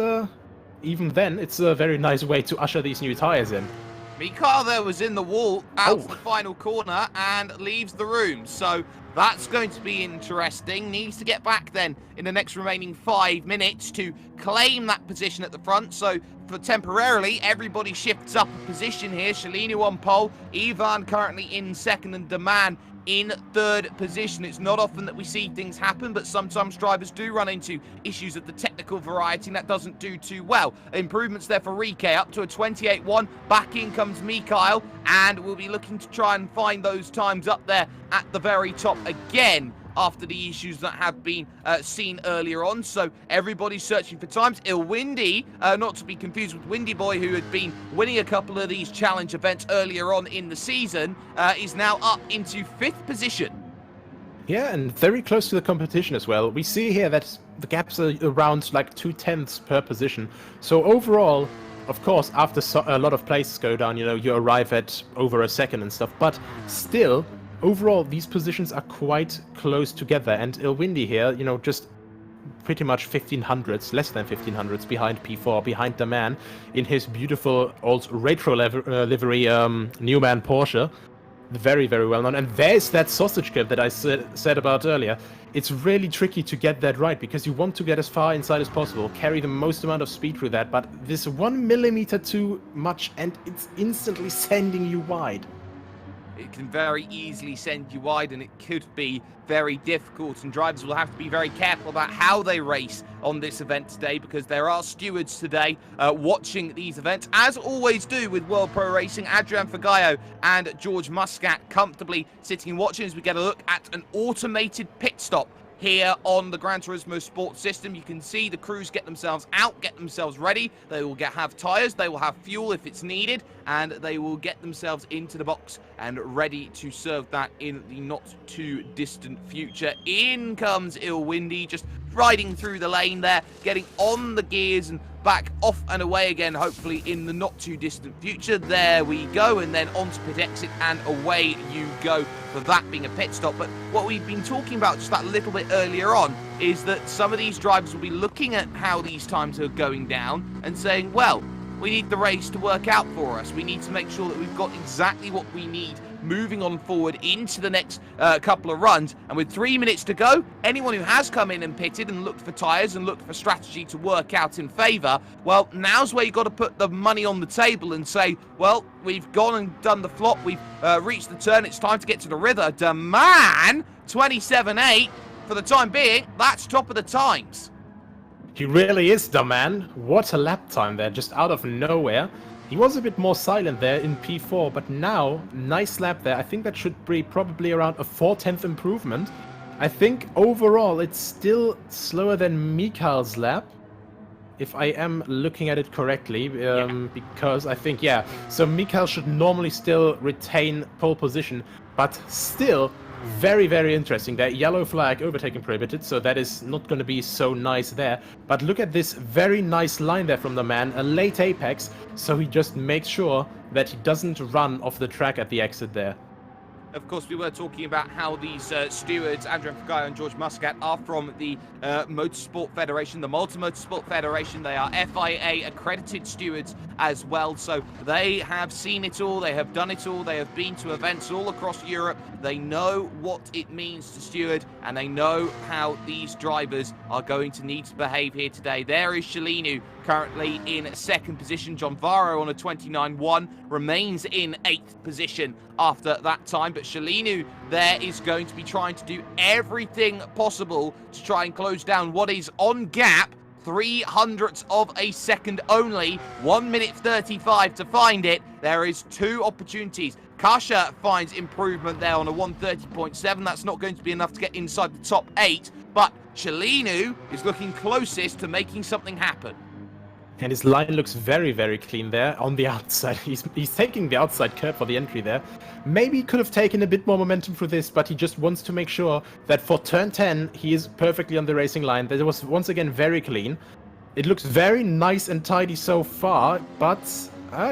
Speaker 7: even then, it's a very nice way to usher these new tyres in.
Speaker 1: Mikael there was in the wall out to the final corner and leaves the room. So that's going to be interesting. Needs to get back then in the next remaining 5 minutes to claim that position at the front. So for temporarily, everybody shifts up a position here. Cellino on pole, Ivan currently in second, and Deman in third position. It's not often that we see things happen, but sometimes drivers do run into issues of the technical variety, and that doesn't do too well. Improvements there for Rike, up to a 28.1. Back in comes Mikael, and we'll be looking to try and find those times up there at the very top again after the issues that have been seen earlier on. So everybody's searching for times. Ilwindi, not to be confused with Windy Boy, who had been winning a couple of these challenge events earlier on in the season, is now up into 5th position.
Speaker 7: Yeah, and very close to the competition as well. We see here that the gaps are around like 0.2 per position. So overall, of course, after a lot of places go down, you arrive at over a second and stuff, but still, overall, these positions are quite close together, and Ilwindi here, just pretty much 1500s, less than 1500s behind P4, behind the man in his beautiful old retro livery Newman Porsche. Very, very well known. And there's that sausage curve that I said about earlier. It's really tricky to get that right because you want to get as far inside as possible, carry the most amount of speed through that, but this 1 millimeter too much and it's instantly sending you wide.
Speaker 1: It can very easily send you wide, and it could be very difficult, and drivers will have to be very careful about how they race on this event today, because there are stewards today watching these events, as always do with World Pro Racing. Adrian Fagaio and George Muscat comfortably sitting and watching as we get a look at an automated pit stop here on the Gran Turismo Sport system. You can see the crews get themselves out, get themselves ready. They will have tyres, they will have fuel if it's needed, and they will get themselves into the box and ready to serve that in the not too distant future. In comes Ilwindi, just riding through the lane there, getting on the gears and back off and away again, hopefully in the not too distant future. There we go, and then onto pit exit and away you go for that being a pit stop. But what we've been talking about just that little bit earlier on is that some of these drivers will be looking at how these times are going down and saying, well, we need the race to work out for us. We need to make sure that we've got exactly what we need moving on forward into the next couple of runs. And with 3 minutes to go, anyone who has come in and pitted and looked for tyres and looked for strategy to work out in favour, well, now's where you've got to put the money on the table and say, well, we've gone and done the flop, we've reached the turn, it's time to get to the river. Deman, 27.8 for the time being, that's top of the times.
Speaker 7: He really is the man. What a lap time there, just out of nowhere. He was a bit more silent there in P4, but now, nice lap there. I think that should be probably around a 4/10 improvement. I think overall it's still slower than Mikael's lap, if I am looking at it correctly, because I think, so Mikael should normally still retain pole position, but still very, very interesting. That yellow flag overtaking prohibited, so that is not going to be so nice there. But look at this very nice line there from the man, a late apex, so he just makes sure that he doesn't run off the track at the exit there.
Speaker 1: Of course, we were talking about how these stewards, Adrian Fagaio and George Muscat, are from the Motorsport Federation, the Malta Motorsport Federation. They are FIA accredited stewards as well, so they have seen it all, they have done it all, they have been to events all across Europe. They know what it means to steward, and they know how these drivers are going to need to behave here today. There is Cellino currently in second position. John Varro on a 29.1 remains in 8th position after that time, but Cellino there is going to be trying to do everything possible to try and close down what is on gap 300ths of a second only. 1 minute 35 to find it. There is 2 opportunities. Kasha finds improvement there on a 130.7. That's not going to be enough to get inside the top 8. But Shalinu is looking closest to making something happen.
Speaker 7: And his line looks very, very clean there on the outside. He's taking the outside curve for the entry there. Maybe he could have taken a bit more momentum for this, but he just wants to make sure that for turn 10, he is perfectly on the racing line. That was once again very clean. It looks very nice and tidy so far, but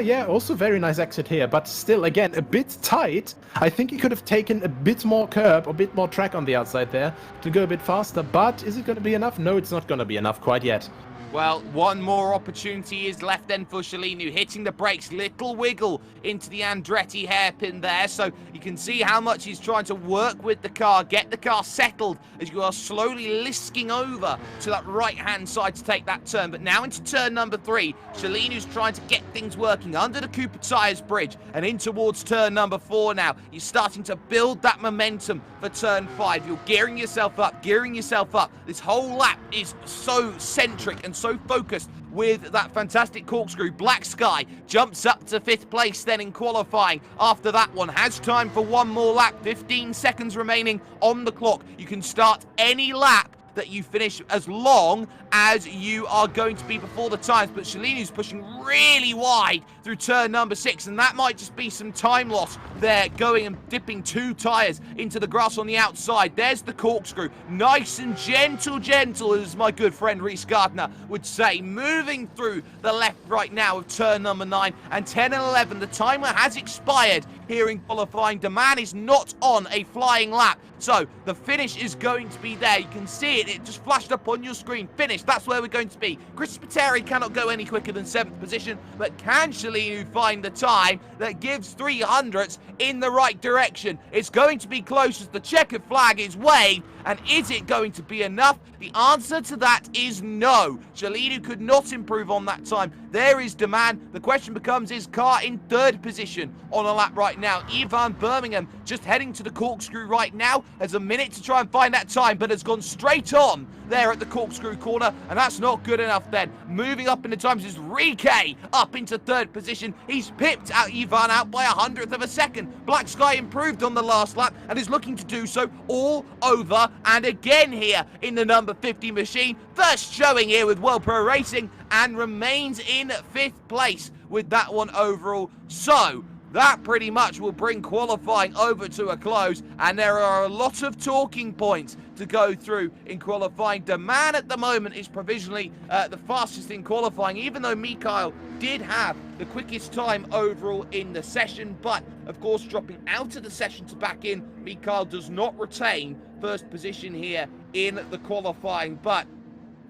Speaker 7: yeah, also very nice exit here. But still, again, a bit tight. I think he could have taken a bit more curb, a bit more track on the outside there to go a bit faster. But is it going to be enough? No, it's not going to be enough quite yet.
Speaker 1: Well, one more opportunity is left then for Shalinu, hitting the brakes, little wiggle into the Andretti hairpin there, so you can see how much he's trying to work with the car, get the car settled as you are slowly lisking over to that right-hand side to take that turn. But now into turn number 3, Shalinu's trying to get things working under the Cooper Tyres bridge and in towards turn number 4 now. You're starting to build that momentum for turn 5. You're gearing yourself up, gearing yourself up. This whole lap is so centric and so focused with that fantastic corkscrew. Black Sky jumps up to 5th place then in qualifying. After that one, has time for one more lap. 15 seconds remaining on the clock. You can start any lap that you finish as long as you are going to be before the times. But Shalinu's pushing really wide through turn number 6, and that might just be some time loss there, going and dipping 2 tyres into the grass on the outside. There's the corkscrew, nice and gentle, as my good friend Reese Gardner would say, moving through the left right now of turn number 9, and 10 and 11. The timer has expired here in qualifying. The man is not on a flying lap, so the finish is going to be there. You can see it just flashed up on your screen. Finish, that's where we're going to be. Chris Spiteri cannot go any quicker than 7th position, but can Shalinu find the time that gives 300ths in the right direction? It's going to be close as the checkered flag is waved, and is it going to be enough? The answer to that is no. Shalinu could not improve on that time. There is demand. The question becomes, is car in 3rd position on a lap right now? Ivan Birmingham just heading to the corkscrew right now. Has a minute to try and find that time, but has gone straight on there at the corkscrew corner, and that's not good enough then. Moving up in the times is Rike up into 3rd position. He's pipped out Ivan out by 100th of a second. Black Sky improved on the last lap and is looking to do so all over and again here in the number 50 machine. First showing here with World Pro Racing, and remains in 5th place with that one overall. So that pretty much will bring qualifying over to a close, and there are a lot of talking points to go through in qualifying. The man at the moment is provisionally the fastest in qualifying, even though Mikhail did have the quickest time overall in the session. But of course, dropping out of the session to back in, Mikhail does not retain 1st position here in the qualifying. But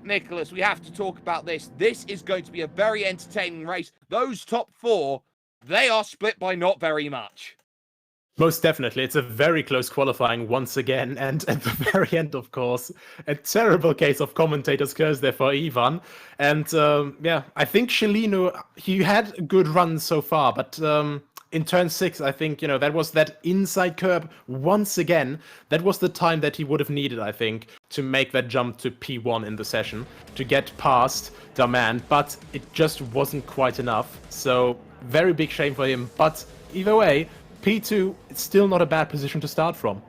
Speaker 1: Nicholas, we have to talk about this. This is going to be a very entertaining race. Those top 4, they are split by not very much.
Speaker 7: Most definitely. It's a very close qualifying once again. And at the very end, of course, a terrible case of commentator's curse there for Ivan. And yeah, I think Shalinu, he had a good run so far, but in turn 6, I think, that was that inside curb once again. That was the time that he would have needed, I think, to make that jump to P1 in the session, to get past the man, but it just wasn't quite enough. So very big shame for him. But either way, P2, it's still not a bad position to start from.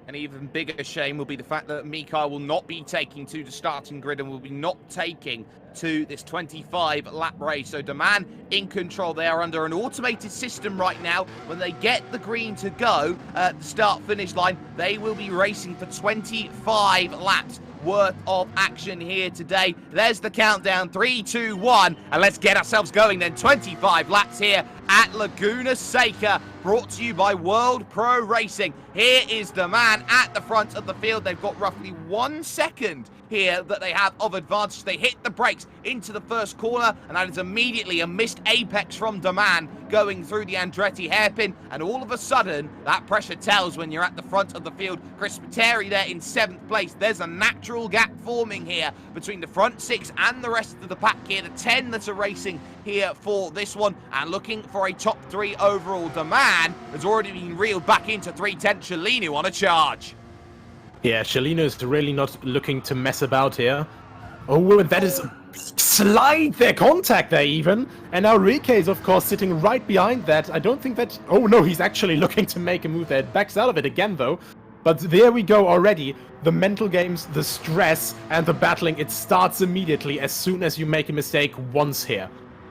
Speaker 1: An even bigger shame will be the fact that Mikhail will not be taking to the starting grid and will be not taking to this 25-lap race. So Daman in control. They are under an automated system right now. When they get the green to go at the start-finish line, they will be racing for 25 laps worth of action here today. There's the countdown, 3, 2, 1, and let's get ourselves going then. 25 laps here at Laguna Seca, brought to you by World Pro Racing. Here is the man at the front of the field. They've got roughly 1 second here that they have of advantage. They hit the brakes into the first corner, and that is immediately a missed apex from Daman going through the Andretti hairpin, and all of a sudden that pressure tells when you're at the front of the field. Chris Spiteri there in 7th place. There's a natural gap forming here between the front 6 and the rest of the pack here, the 10 that are racing here for this one, and looking for a top 3 overall. Daman has already been reeled back into 310. Shalinu on a charge.
Speaker 7: Yeah, Shalinu is really not looking to mess about here. Oh, and that is slide their contact there even. And now Rike is, of course, sitting right behind that. I don't think that... Oh, no, he's actually looking to make a move there. It backs out of it again, though. But there we go already. The mental games, the stress, and the battling, it starts immediately as soon as you make a mistake once here.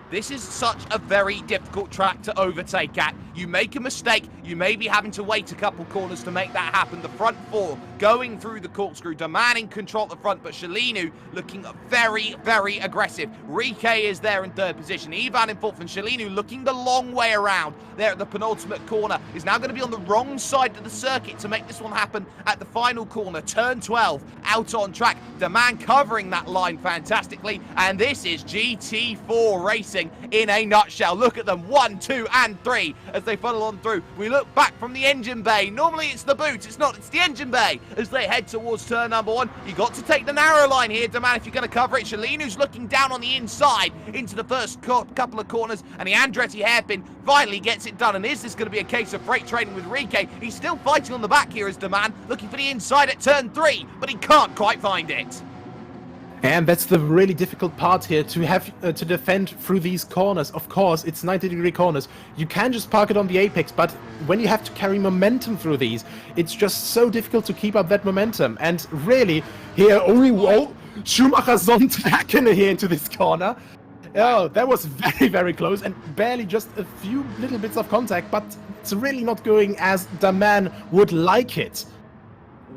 Speaker 1: This is such a very difficult track to overtake at. You make a mistake, you may be having to wait a couple corners to make that happen. The front four going through the corkscrew, demanding control at the front, but Shalinu looking very, very aggressive. Rike is there in third position, Ivan in fourth, and Shalinu looking the long way around there at the penultimate corner. Is now going to be on the wrong side of the circuit to make this one happen at the final corner. Turn 12, out on track. Demand covering that line fantastically, and this is GT4 racing in a nutshell. Look at them, 1, 2, and 3 as they funnel on through. We look back from the engine bay. Normally it's the boot, it's not, it's the engine bay as they head towards turn number 1. You got to take the narrow line here, Demand, if you're going to cover it. Shalinu's looking down on the inside into the first couple of corners, and the Andretti hairpin finally gets it done. And is this going to be a case of freight trading with Rike? He's still fighting on the back here as Demand, looking for the inside at turn 3, but he can't quite find it.
Speaker 7: And that's the really difficult part here, to have to defend through these corners. Of course, it's 90-degree corners. You can just park it on the apex, but when you have to carry momentum through these, it's just so difficult to keep up that momentum. And really, here, Schumacher Sonntag here into this corner. Oh, that was very, very close, and barely just a few little bits of contact, but it's really not going as the man would like it.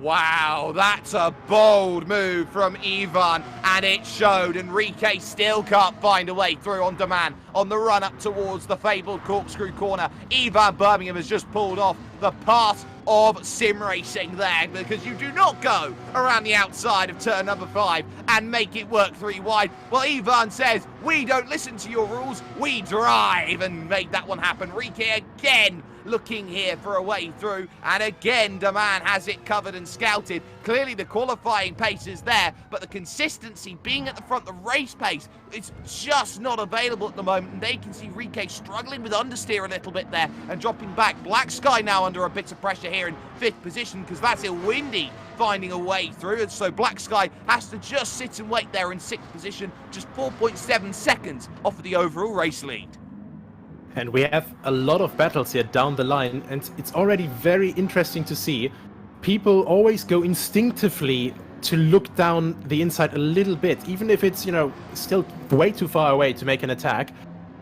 Speaker 1: Wow, that's a bold move from Ivan, and it showed. Enrique still can't find a way through on Demand on the run up towards the fabled corkscrew corner. Ivan Birmingham has just pulled off the pass of sim racing there, because you do not go around the outside of turn number 5 and make it work 3 wide. Well, Ivan says, we don't listen to your rules, we drive, and made that one happen. Rike again looking here for a way through, and again Demand has it covered and scouted. Clearly the qualifying pace is there, but the consistency being at the front, the race pace, it's just not available at the moment. And they can see Rike struggling with understeer a little bit there and dropping back. Black Sky now under a bit of pressure here in 5th position, because that's Ilwindi finding a way through, and so Black Sky has to just sit and wait there in 6th position, just 4.7 seconds off of the overall race lead.
Speaker 7: And we have a lot of battles here down the line, and it's already very interesting to see. People always go instinctively to look down the inside a little bit, even if it's, you know, still way too far away to make an attack.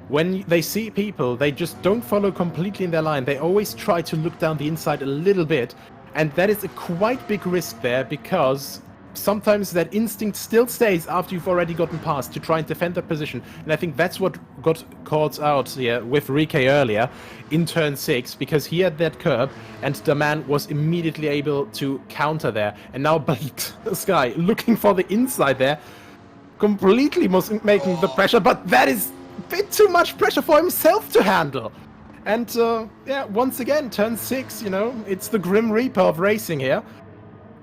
Speaker 7: When they see people, they just don't follow completely in their line. They always try to look down the inside a little bit, and that is a quite big risk there, because sometimes that instinct still stays after you've already gotten past to try and defend that position. And I think that's what got caught out here with Rike earlier in turn 6, because he had that curb and the man was immediately able to counter there. And now Black Sky looking for the inside there, completely making the pressure, but that is a bit too much pressure for himself to handle. And yeah, once again, turn 6, you know, it's the Grim Reaper of racing here.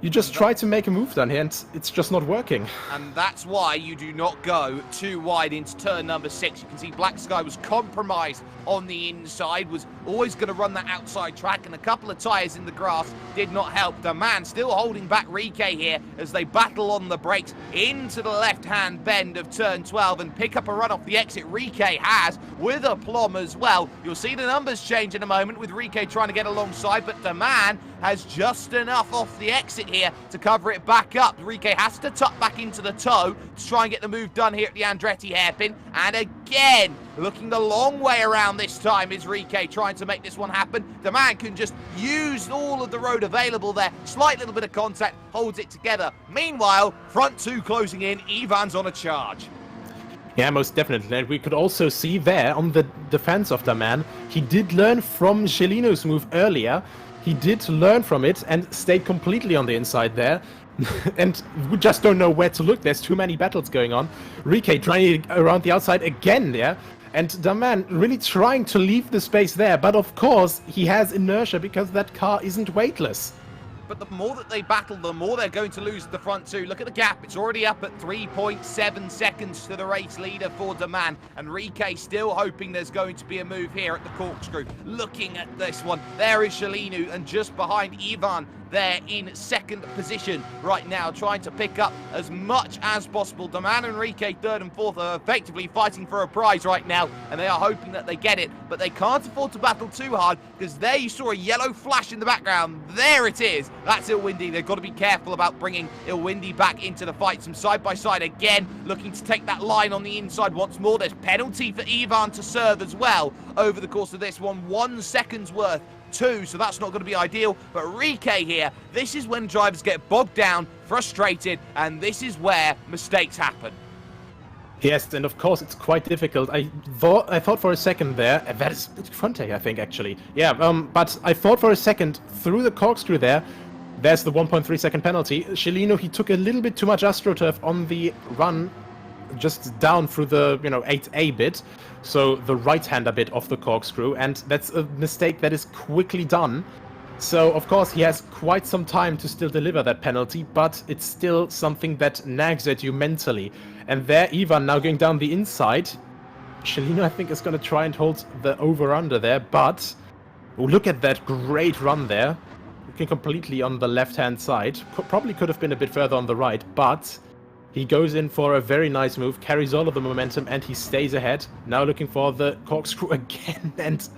Speaker 7: You just try to make a move down here, and it's just not working.
Speaker 1: And that's why you do not go too wide into turn number 6. You can see Black Sky was compromised on the inside, was always going to run that outside track, and a couple of tyres in the grass did not help. The man still holding back Rike here as they battle on the brakes into the left-hand bend of turn 12 and pick up a run off the exit. Rike has, with aplomb as well. You'll see the numbers change in a moment with Rike trying to get alongside, but the man has just enough off the exit here to cover it back up. Rike has to tuck back into the toe to try and get the move done here at the Andretti hairpin. And again, looking the long way around this time is Rike trying to make this one happen. The man can just use all of the road available there. Slight little bit of contact, holds it together. Meanwhile, front 2 closing in. Ivan's on a charge.
Speaker 7: Yeah, most definitely. And we could also see there on the defense of the man, he did learn from Shalino's move earlier. He did learn from it and stayed completely on the inside there. And we just don't know where to look. There's too many battles going on. Rike trying around the outside again there. And the man really trying to leave the space there. But of course, he has inertia because that car isn't weightless.
Speaker 1: But the more that they battle, the more they're going to lose the front 2. Look at the gap. It's already up at 3.7 seconds to the race leader for Demand. And Rike still hoping there's going to be a move here at the corkscrew. Looking at this one, there is Shalinu, and just behind Ivan there in second position right now, trying to pick up as much as possible. Daman and Enrique, third and fourth, are effectively fighting for a prize right now, and they are hoping that they get it, but they can't afford to battle too hard, because there you saw a yellow flash in the background. There it is. That's Ilwindi. They've got to be careful about bringing Ilwindi back into the fight. Some side-by-side again, looking to take that line on the inside once more. There's penalty for Ivan to serve as well over the course of this one. 1 second's worth. 2, so that's not going to be ideal. But Rike here, this is when drivers get bogged down, frustrated, and this is where mistakes happen.
Speaker 7: Yes, and of course it's quite difficult. I thought for a second there, that is Fronte, I think, actually. Yeah, but I thought for a second, through the corkscrew there's the 1.3 second penalty. Cellino, he took a little bit too much AstroTurf on the run, just down through the, 8A bit, so the right-hander bit of the corkscrew, and that's a mistake that is quickly done. So, of course, he has quite some time to still deliver that penalty, but it's still something that nags at you mentally. And there, Ivan now going down the inside. Cellino, I think, is going to try and hold the over-under there, but look at that great run there. Looking completely on the left-hand side. Probably could have been a bit further on the right, but he goes in for a very nice move, carries all of the momentum, and he stays ahead. Now looking for the corkscrew again, and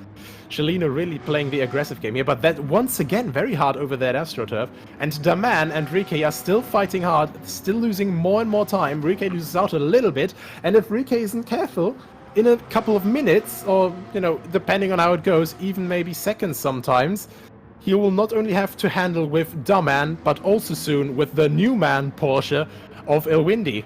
Speaker 7: Cellino really playing the aggressive game here, but that once again very hard over that AstroTurf. And Daman and Rike are still fighting hard, still losing more and more time. Rike loses out a little bit, and if Rike isn't careful, in a couple of minutes, or, depending on how it goes, even maybe seconds sometimes, he will not only have to handle with Daman, but also soon with the new man Porsche of Ilwindi.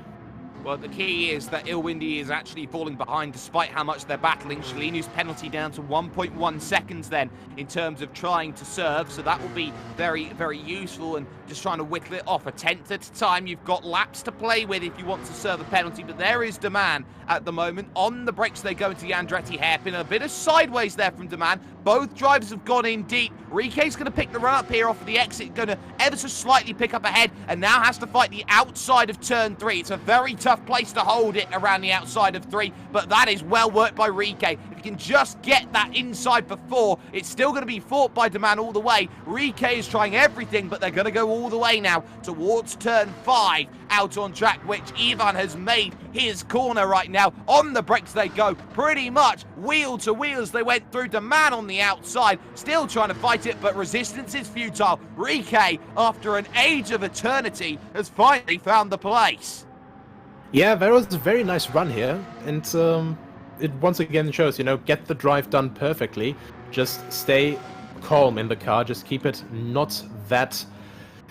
Speaker 1: Well, the key is that Ilwindi is actually falling behind despite how much they're battling. Cellino's penalty down to 1.1 seconds then in terms of trying to serve, so that will be very, very useful, and just trying to whittle it off a tenth at a time. You've got laps to play with if you want to serve a penalty, but there is Daman at the moment. On the brakes they go into the Andretti hairpin. A bit of sideways there from Daman. Both drivers have gone in deep. Rike's going to pick the run up here off of the exit, going to ever so slightly pick up ahead, and now has to fight the outside of turn 3. It's a very tough place to hold it around the outside of 3, but that is well worked by Rike. If you can just get that inside for 4, it's still going to be fought by Daman all the way. Rike is trying everything, but they're going to go all the way now towards turn 5 out on track, which Ivan has made his corner right now. On the brakes they go, pretty much wheel to wheel as they went through. Daman on the outside, still trying to fight it, but resistance is futile. Rike, after an age of eternity, has finally found the place.
Speaker 7: Yeah, that was a very nice run here, and it once again shows, get the drive done perfectly. Just stay calm in the car, just keep it not that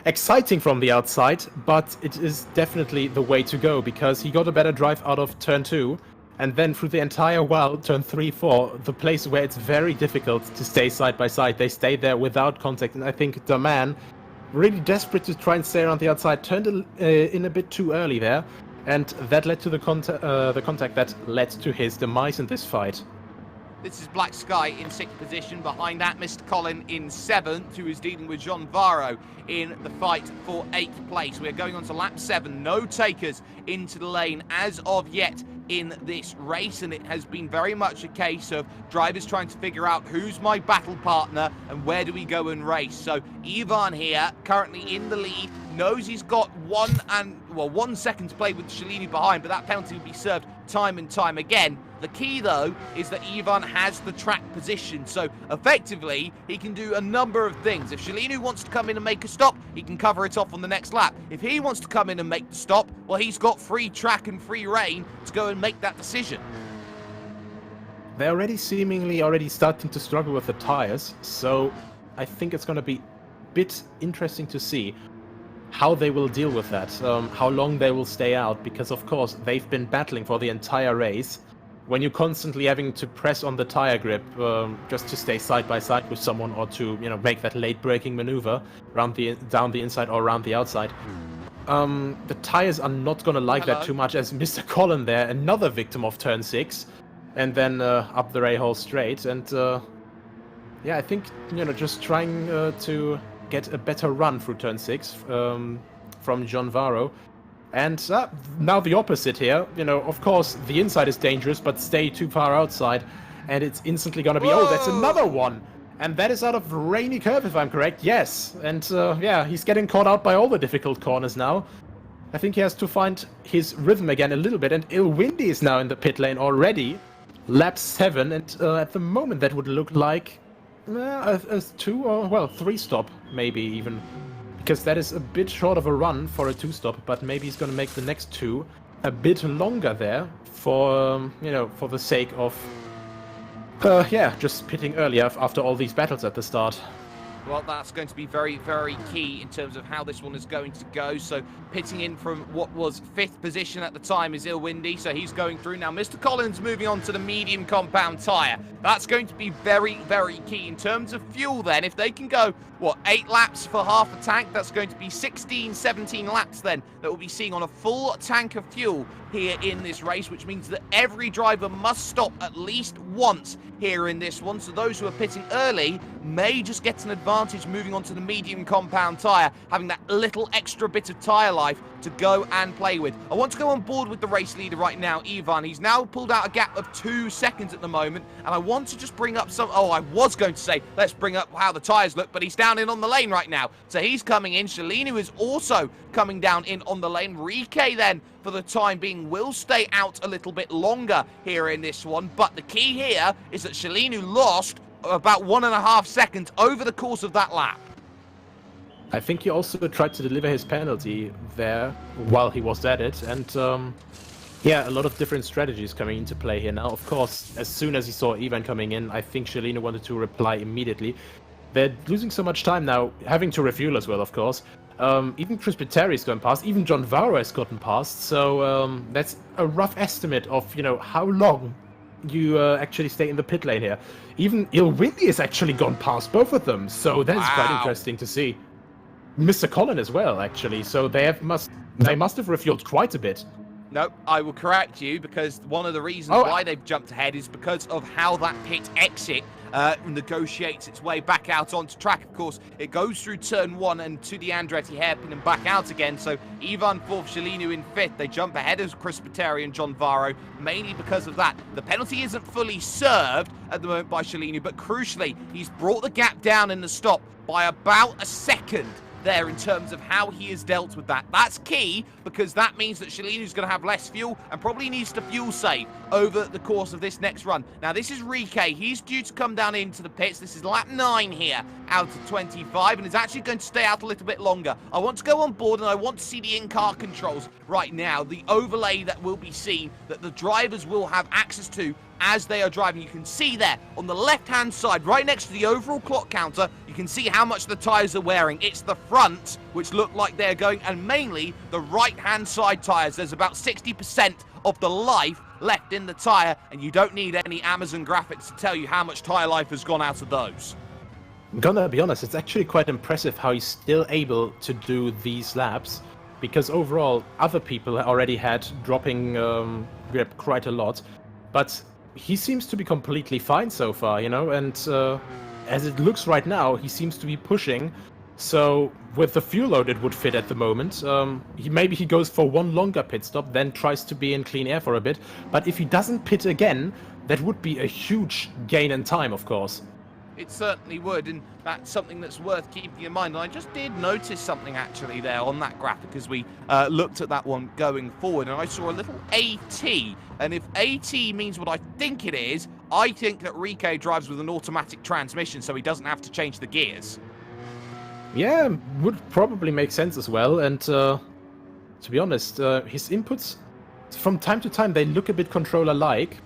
Speaker 7: exciting from the outside, but it is definitely the way to go, because he got a better drive out of turn 2, and then through the entire while, turn 3, 4, the place where it's very difficult to stay side by side, they stay there without contact, and I think Daman, really desperate to try and stay around the outside, turned in a bit too early there, and that led to the contact that led to his demise in this fight.
Speaker 1: This is Black Sky in 6th position. Behind that, Mr. Colin in 7th, who is dealing with Jean Varro in the fight for 8th place. We're going on to lap 7. No takers into the lane as of yet in this race, and it has been very much a case of drivers trying to figure out who's my battle partner and where do we go and race. So Ivan here, currently in the lead, knows he's got 1 second to play with Cellino behind, but that penalty will be served time and time again. The key, though, is that Ivan has the track position, so effectively he can do a number of things. If Cellino wants to come in and make a stop, he can cover it off on the next lap. If he wants to come in and make the stop, well, he's got free track and free reign to go and make that decision.
Speaker 7: They're already starting to struggle with the tires, so I think it's going to be a bit interesting to see how they will deal with that, how long they will stay out, because of course they've been battling for the entire race. When you're constantly having to press on the tire grip just to stay side by side with someone, or to make that late braking maneuver down the inside or around the outside, the tires are not going to like that too much, as Mr. Colin there, another victim of turn 6, and then up the A-hole straight. And yeah, I think just trying to get a better run through turn 6 from John Varro. And now the opposite here. Of course, the inside is dangerous, but stay too far outside, and it's instantly going to be, oh, that's another one. And that is out of Rainy Curve, if I'm correct. Yes. And yeah, he's getting caught out by all the difficult corners now. I think he has to find his rhythm again a little bit. And Ilwindi is now in the pit lane already. Lap 7. And at the moment, that would look like a 2 or, well, 3 stop, maybe even. Because that is a bit short of a run for a 2 stop. But maybe he's going to make the next 2 a bit longer there for, you know, for the sake of yeah, just pitting earlier after all these battles at the start.
Speaker 1: Well, that's going to be very, very key in terms of how this one is going to go. So pitting in from what was 5th position at the time is Ilwindi, so he's going through. Now, Mr. Collins moving on to the medium compound tyre. That's going to be very, very key in terms of fuel then. If they can go, what, 8 laps for half a tank, that's going to be 16, 17 laps then that we'll be seeing on a full tank of fuel here in this race, which means that every driver must stop at least once here in this one. So those who are pitting early may just get an advantage moving on to the medium compound tyre, having that little extra bit of tyre life to go and play with. I want to go on board with the race leader right now, Ivan. He's now pulled out a gap of 2 seconds at the moment, and I want to just bring up some... Oh, I was going to say, let's bring up how the tyres look, but he's down in on the lane right now. So he's coming in. Shalinu is also coming down in on the lane. Rike then, for the time being, will stay out a little bit longer here in this one, but the key here is that Shalinu lost about 1.5 seconds over the course of that lap.
Speaker 7: I think he also tried to deliver his penalty there while he was at it, and yeah, a lot of different strategies coming into play here now. Of course, as soon as he saw Ivan coming in, I think Shalino wanted to reply immediately. They're losing so much time now, having to refuel as well, of course. Even Chris Piteri's gone past, even John Varro has gotten past, so that's a rough estimate of, you know, how long you actually stay in the pit lane here. Even Ilwindi has actually gone past both of them, so that's quite interesting to see. Mr. Collin as well, actually, so they must have refueled quite a bit.
Speaker 1: No, I will correct you, because one of the reasons why they've jumped ahead is because of how that pit exit negotiates its way back out onto track. Of course, it goes through turn 1 and to the Andretti hairpin and back out again. So Ivan 4th, Shalinu in 5th. They jump ahead of Chris Pateri and John Varro, mainly because of that. The penalty isn't fully served at the moment by Shalinu, but crucially, he's brought the gap down in the stop by about a second there in terms of how he has dealt with that. That's key, because that means that Shalinu's going to have less fuel and probably needs to fuel save over the course of this next run. Now, this is Rike. He's due to come down into the pits. This is lap 9 here out of 25, and is actually going to stay out a little bit longer. I want to go on board, and I want to see the in-car controls right now, the overlay that will be seen, that the drivers will have access to as they are driving. You can see there on the left-hand side, right next to the overall clock counter, you can see how much the tyres are wearing. It's the front, which look like they're going, and mainly the right-hand side tyres. There's about 60% of the life left in the tyre, and you don't need any Amazon graphics to tell you how much tyre life has gone out of those.
Speaker 7: I'm gonna be honest, it's actually quite impressive how he's still able to do these laps, because overall, other people already had dropping grip quite a lot, but he seems to be completely fine so far, you know, and as it looks right now, he seems to be pushing. So with the fuel load, it would fit at the moment. Maybe he goes for one longer pit stop, then tries to be in clean air for a bit. But if he doesn't pit again, that would be a huge gain in time, of course.
Speaker 1: It certainly would, and that's something that's worth keeping in mind. And I just did notice something actually there on that graphic as we looked at that one going forward, and I saw a little AT, and if AT means what I think it is, I think that Rike drives with an automatic transmission, so he doesn't have to change the gears.
Speaker 7: Yeah, would probably make sense as well, and to be honest, his inputs, from time to time, they look a bit controller-like,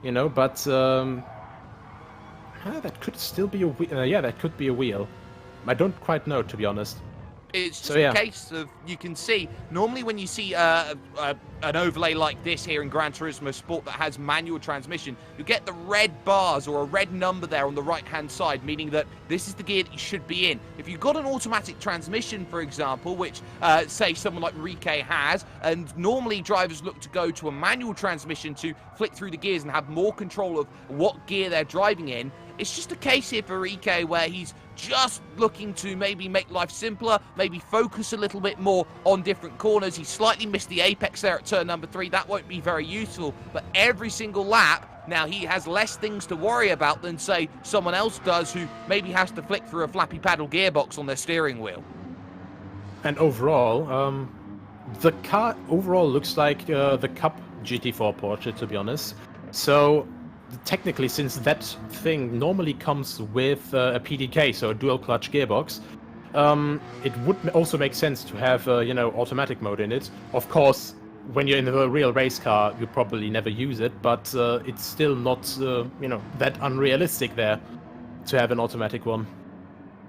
Speaker 7: you know, but that could still be a wheel. Yeah, that could be a wheel. I don't quite know, to be honest.
Speaker 1: It's just a case of, you can see, normally when you see an overlay like this here in Gran Turismo Sport that has manual transmission, you get the red bars or a red number there on the right-hand side, meaning that this is the gear that you should be in. If you've got an automatic transmission, for example, which, say, someone like Rike has, and normally drivers look to go to a manual transmission to flick through the gears and have more control of what gear they're driving in, it's just a case here for Rike where he's just looking to maybe make life simpler, maybe focus a little bit more on different corners. He slightly missed the apex there at turn number 3. That won't be very useful, but every single lap, Now he has less things to worry about than, say, someone else does who maybe has to flick through a flappy paddle gearbox on their steering wheel.
Speaker 7: And overall, the car overall looks like the Cup GT4 Porsche, to be honest. So technically, since that thing normally comes with a PDK, so a dual clutch gearbox, it would also make sense to have automatic mode in it. Of course, when you're in a real race car, you probably never use it, but it's still not that unrealistic there to have an automatic one.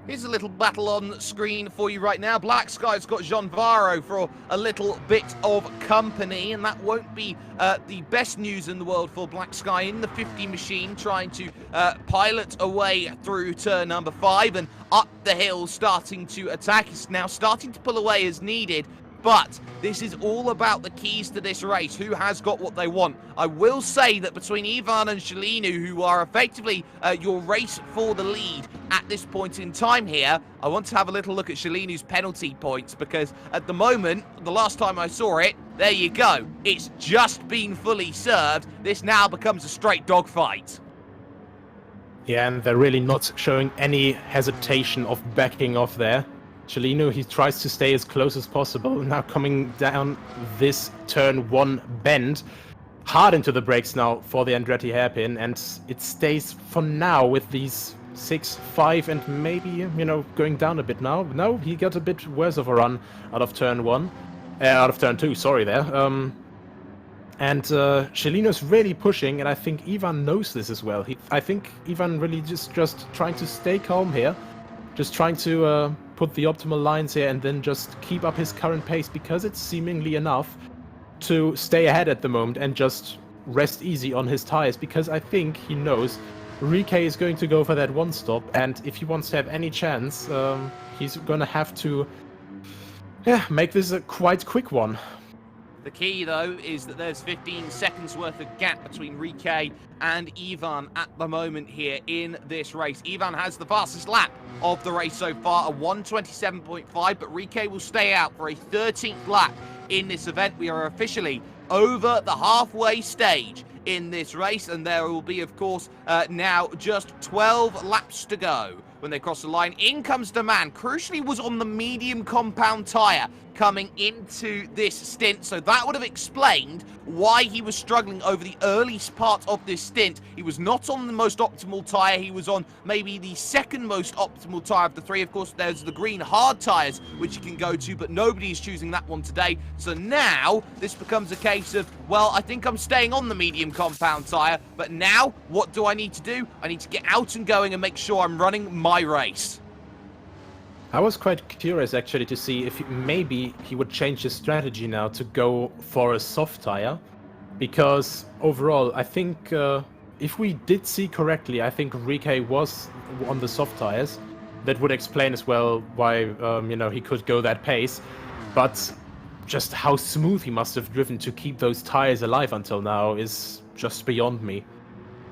Speaker 1: Here's a little battle on screen for you right now. Black Sky's got Jean Varo for a little bit of company, and that won't be the best news in the world for Black Sky in the 50 machine, trying to pilot away through turn number 5 and up the hill, starting to attack. He's now starting to pull away as needed. But this is all about the keys to this race. Who has got what they want? I will say that between Ivan and Shalinu, who are effectively your race for the lead at this point in time here, I want to have a little look at Shalinu's penalty points, because at the moment, the last time I saw it, there you go. It's just been fully served. This now becomes a straight dogfight.
Speaker 7: Yeah, and they're really not showing any hesitation of backing off there. Cellino, he tries to stay as close as possible. Now coming down this turn 1 bend, hard into the brakes now for the Andretti hairpin, and it stays for now with these 6, 5, and maybe, going down a bit now. No, he got a bit worse of a run out of turn 2, sorry there. And Cellino's really pushing, and I think Ivan knows this as well. I think Ivan really just trying to stay calm here, just trying to put the optimal lines here and then just keep up his current pace, because it's seemingly enough to stay ahead at the moment and just rest easy on his tires, because I think he knows Rike is going to go for that one stop, and if he wants to have any chance, he's going to have to make this a quite quick one.
Speaker 1: The key, though, is that there's 15 seconds worth of gap between Rike and Ivan at the moment here in this race. Ivan has the fastest lap of the race so far, a 1:27.5, but Rike will stay out for a 13th lap in this event. We are officially over the halfway stage in this race, and there will be, of course, now just 12 laps to go when they cross the line. In comes the man, crucially was on the medium compound tyre coming into this stint, so that would have explained why he was struggling over the early part of this stint. He was not on the most optimal tyre, he was on maybe the second most optimal tyre of the three. Of course, there's the green hard tyres, which you can go to, but nobody's choosing that one today. So now, this becomes a case of, well, I think I'm staying on the medium compound tyre, but now, what do I need to do? I need to get out and going and make sure I'm running my race.
Speaker 7: I was quite curious actually to see if maybe he would change his strategy now to go for a soft tire, because overall I think if we did see correctly, I think Rike was on the soft tires. That would explain as well why he could go that pace, but just how smooth he must have driven to keep those tires alive until now is just beyond me.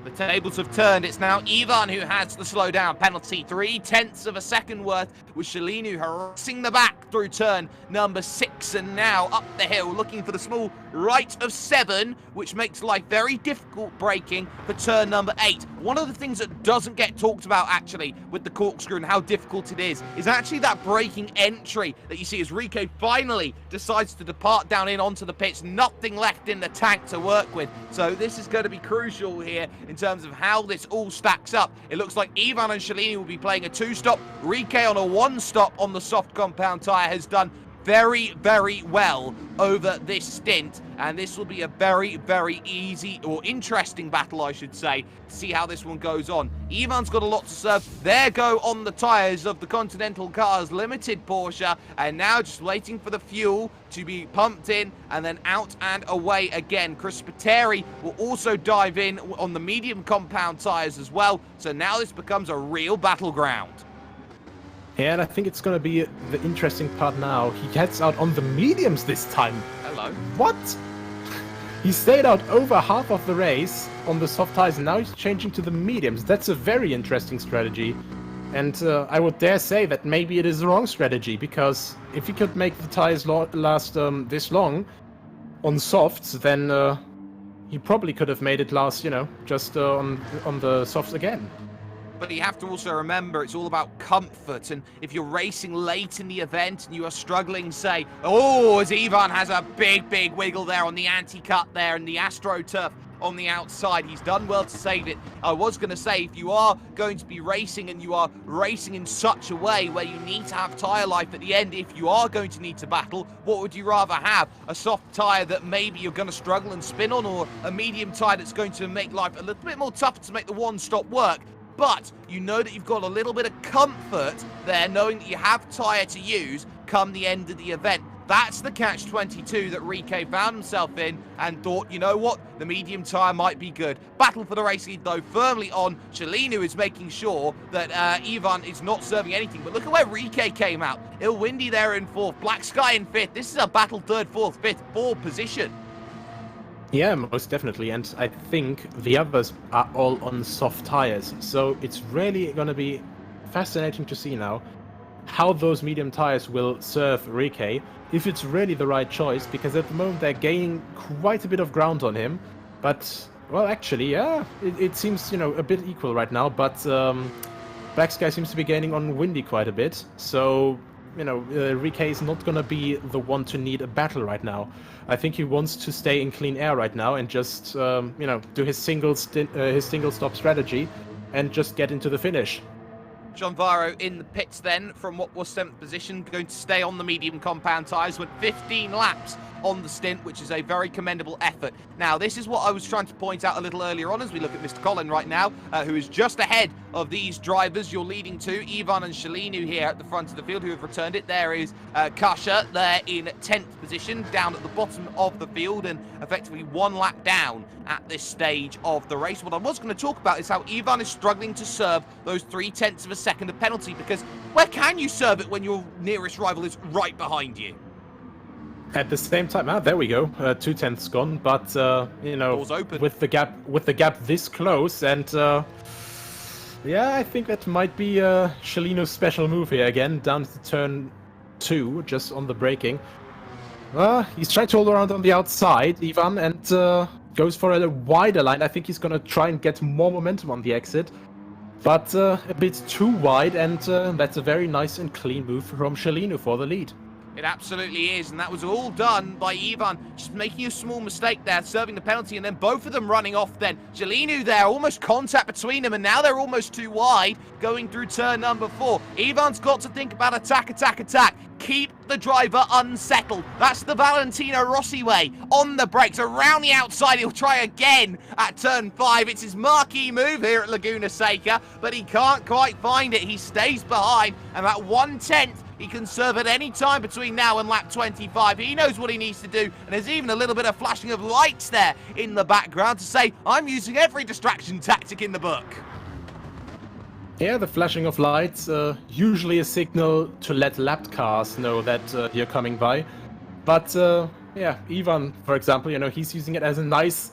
Speaker 1: The tables have turned. It's now Ivan who has the slowdown penalty. 0.3 of a second worth, with Shalinu harassing the back through turn number 6, and now up the hill looking for the small right of 7, which makes life very difficult braking for turn number 8. One of the things that doesn't get talked about actually with the corkscrew and how difficult it is actually that braking entry that you see as Rike finally decides to depart down in onto the pits. Nothing left in the tank to work with. So this is going to be crucial here in terms of how this all stacks up. It looks like Ivan and Shalini will be playing a 2-stop. Rike on a 1-stop on the soft compound tyre has done very, very well over this stint, and this will be a very, very easy or interesting battle, I should say, to see how this one goes on. Ivan's got a lot to serve. There go on the tyres of the Continental Cars Limited Porsche, and now just waiting for the fuel to be pumped in and then out and away again. Chris Spiteri will also dive in on the medium compound tyres as well, so now this becomes a real battleground.
Speaker 7: Yeah, and I think it's going to be the interesting part now. He gets out on the mediums this time.
Speaker 1: Hello.
Speaker 7: What? He stayed out over half of the race on the soft tires, and now he's changing to the mediums. That's a very interesting strategy. And I would dare say that maybe it is the wrong strategy, because if he could make the tires last this long on softs, then he probably could have made it last, just on the softs again.
Speaker 1: But you have to also remember it's all about comfort, and if you're racing late in the event and you are struggling, say, as Ivan has a big wiggle there on the anti-cut there and the AstroTurf on the outside, he's done well to save it. I was going to say, if you are going to be racing and you are racing in such a way where you need to have tyre life at the end, if you are going to need to battle, what would you rather have? A soft tyre that maybe you're going to struggle and spin on, or a medium tyre that's going to make life a little bit more tougher to make the one-stop work? But you know that you've got a little bit of comfort there, knowing that you have tyre to use come the end of the event. That's the catch-22 that Rike found himself in and thought, you know what, the medium tyre might be good. Battle for the race lead, though, firmly on. Chelinu is making sure that Ivan is not serving anything. But look at where Rike came out. Ilwindi there in 4th, Black Sky in 5th. This is a battle 3rd, 4th, 5th, 4 position.
Speaker 7: Yeah, most definitely, and I think the others are all on soft tires, so it's really going to be fascinating to see now how those medium tires will serve Rike, if it's really the right choice, because at the moment they're gaining quite a bit of ground on him, but, well, actually, yeah, it seems, a bit equal right now, but Black Sky seems to be gaining on Windy quite a bit, so Rike is not going to be the one to need a battle right now. I think he wants to stay in clean air right now and just, do his single stop strategy and just get into the finish.
Speaker 1: John Varro in the pits then from what was 7th position, going to stay on the medium compound tyres, went 15 laps on the stint, which is a very commendable effort. Now, this is what I was trying to point out a little earlier on as we look at Mr. Colin right now, who is just ahead of these drivers you're leading to. Ivan and Chelinu here at the front of the field who have returned it. There is Kasha there in 10th position, down at the bottom of the field and effectively 1 lap down at this stage of the race. What I was going to talk about is how Ivan is struggling to serve those 0.3 of a second of penalty, because where can you serve it when your nearest rival is right behind you?
Speaker 7: At the same time, there we go, 0.2 gone, but
Speaker 1: Doors open.
Speaker 7: with the gap this close, and yeah, I think that might be Chelino's special move here again, down to turn 2, just on the braking. He's trying to hold around on the outside, Ivan, and goes for a wider line. I think he's gonna try and get more momentum on the exit, but a bit too wide, and that's a very nice and clean move from Chelino for the lead.
Speaker 1: It absolutely is, and that was all done by Ivan, just making a small mistake there, serving the penalty, and then both of them running off then. Chelinu there, almost contact between them, and now they're almost too wide, going through turn number 4. Ivan's got to think about attack. Keep the driver unsettled. That's the Valentino Rossi way. On the brakes, around the outside, he'll try again at turn 5. It's his marquee move here at Laguna Seca, but he can't quite find it. He stays behind, and that 1/10 he can serve at any time between now and lap 25. He knows what he needs to do, and there's even a little bit of flashing of lights there in the background to say, I'm using every distraction tactic in the book.
Speaker 7: Yeah, the flashing of lights, usually a signal to let lapped cars know that you're coming by. But, yeah, Ivan, for example, he's using it as a nice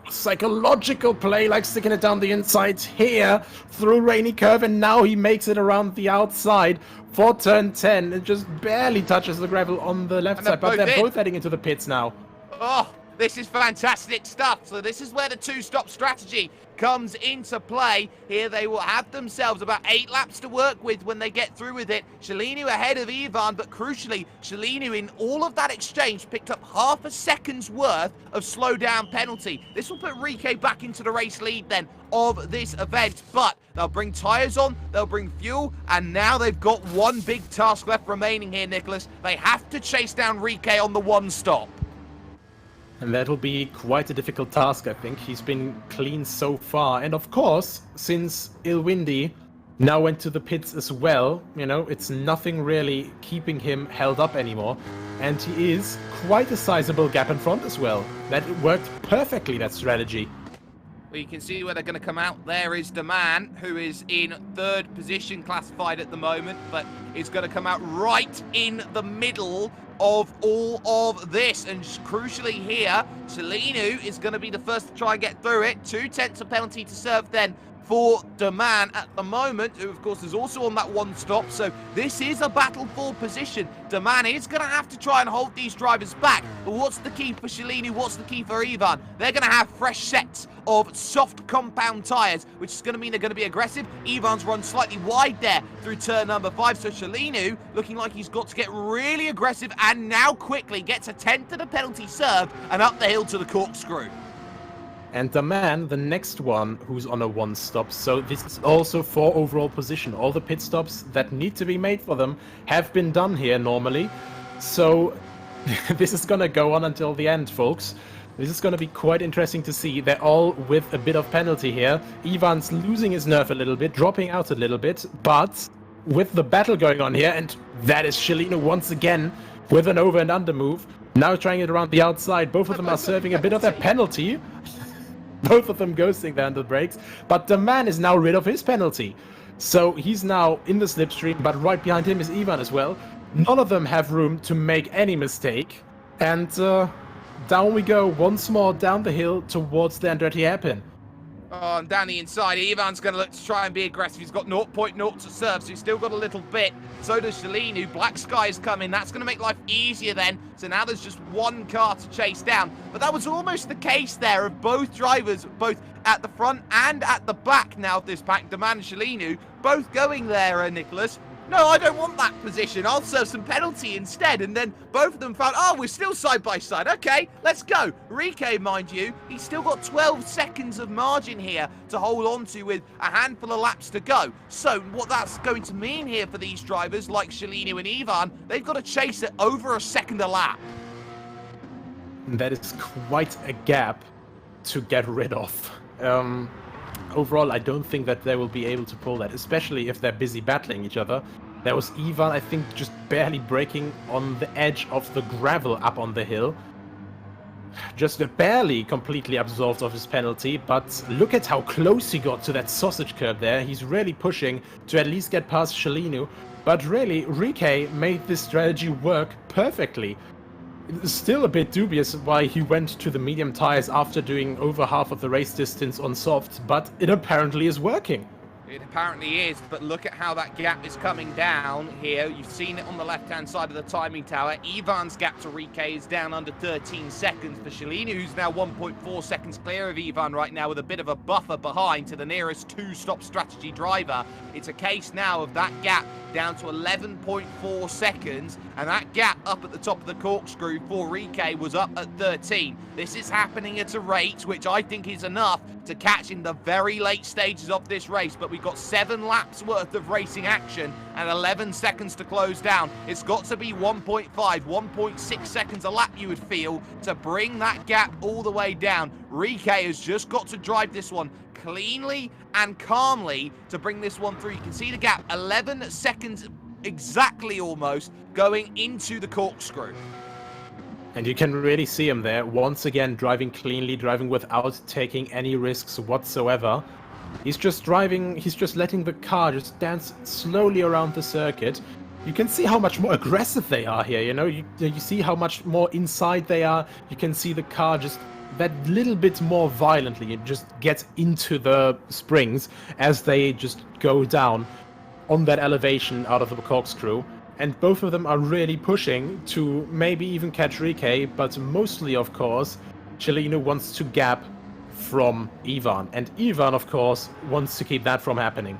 Speaker 7: psychological play, like sticking it down the inside here through Rainy Curve, and now he makes it around the outside for turn 10. It just barely touches the gravel on the left side, but they're both heading into the pits now.
Speaker 1: Oh, this is fantastic stuff. So this is where the 2-stop strategy comes into play. Here they will have themselves about 8 laps to work with when they get through with it. Chelinu ahead of Ivan, but crucially, Chelinu in all of that exchange picked up half a second's worth of slowdown penalty. This will put Rike back into the race lead then of this event, but they'll bring tyres on, they'll bring fuel, and now they've got one big task left remaining here, Nicholas. They have to chase down Rike on the 1-stop.
Speaker 7: And that'll be quite a difficult task, I think. He's been clean so far. And of course, since Ilwindi now went to the pits as well, it's nothing really keeping him held up anymore. And he is quite a sizable gap in front as well. That worked perfectly, that strategy.
Speaker 1: Well, you can see where they're going to come out. There is the man who is in 3rd position classified at the moment, but is going to come out right in the middle of all of this. And crucially here, Chelinu is going to be the first to try and get through it. 0.2 of penalty to serve then for Daman at the moment, who of course is also on that one stop. So this is a battle for position. Daman is going to have to try and hold these drivers back. But what's the key for Shalini? What's the key for Ivan? They're going to have fresh sets of soft compound tyres, which is going to mean they're going to be aggressive. Ivan's run slightly wide there through turn number 5, so Shalinu looking like he's got to get really aggressive and now quickly gets a 10th of the penalty served and up the hill to the corkscrew.
Speaker 7: And the man, the next one who's on a one stop, so this is also for overall position. All the pit stops that need to be made for them have been done here normally. So this is gonna go on until the end, folks. This is going to be quite interesting to see. They're all with a bit of penalty here. Ivan's losing his nerve a little bit, dropping out a little bit, but with the battle going on here, and that is Shalino once again with an over and under move. Now trying it around the outside. Both of them are serving a bit of their penalty. Both of them ghosting there under the brakes, but the man is now rid of his penalty. So he's now in the slipstream, but right behind him is Ivan as well. None of them have room to make any mistake. And down we go once more down the hill towards the Andretti hairpin.
Speaker 1: Oh, and down the inside, Ivan's going to look to try and be aggressive. He's got 0.0 to serve, so he's still got a little bit. So does Shalinu. Black Sky is coming. That's going to make life easier then. So now there's just one car to chase down. But that was almost the case there of both drivers, both at the front and at the back now of this pack. Daman and Shalinu both going there, Nicholas. No, I don't want that position. I'll serve some penalty instead. And then both of them found, oh, we're still side by side. Okay, let's go. Rike, mind you, he's still got 12 seconds of margin here to hold on to with a handful of laps to go. So what that's going to mean here for these drivers like Shalinu and Ivan, they've got to chase it over a second a lap.
Speaker 7: That is quite a gap to get rid of. Overall, I don't think that they will be able to pull that, especially if they're busy battling each other. There was Ivan, I think, just barely braking on the edge of the gravel up on the hill. Just barely completely absolved of his penalty, but look at how close he got to that sausage curb there. He's really pushing to at least get past Shalinu. But really, Rike made this strategy work perfectly. It's still a bit dubious why he went to the medium tires after doing over half of the race distance on soft, but it apparently is working.
Speaker 1: It apparently is, but look at how that gap is coming down here. You've seen it on the left-hand side of the timing tower. Ivan's gap to Rike is down under 13 seconds for Shalini, who's now 1.4 seconds clear of Ivan right now with a bit of a buffer behind to the nearest two-stop strategy driver. It's a case now of that gap down to 11.4 seconds, and that gap up at the top of the corkscrew for Rike was up at 13. This is happening at a rate which I think is enough to catch in the very late stages of this race, but we've got 7 laps worth of racing action and 11 seconds to close down. It's got to be 1.5, 1.6 seconds a lap, you would feel, to bring that gap all the way down. Rike has just got to drive this one cleanly and calmly to bring this one through. You can see the gap, 11 seconds exactly almost, going into the corkscrew.
Speaker 7: And you can really see him there, once again driving cleanly, driving without taking any risks whatsoever. He's just driving, he's just letting the car just dance slowly around the circuit. You can see how much more aggressive they are here, you know, you see how much more inside they are. You can see the car just that little bit more violently. It just gets into the springs as they just go down on that elevation out of the corkscrew. And both of them are really pushing to maybe even catch Rike, but mostly, of course, Shalino wants to gap from Ivan. And Ivan, of course, wants to keep that from happening.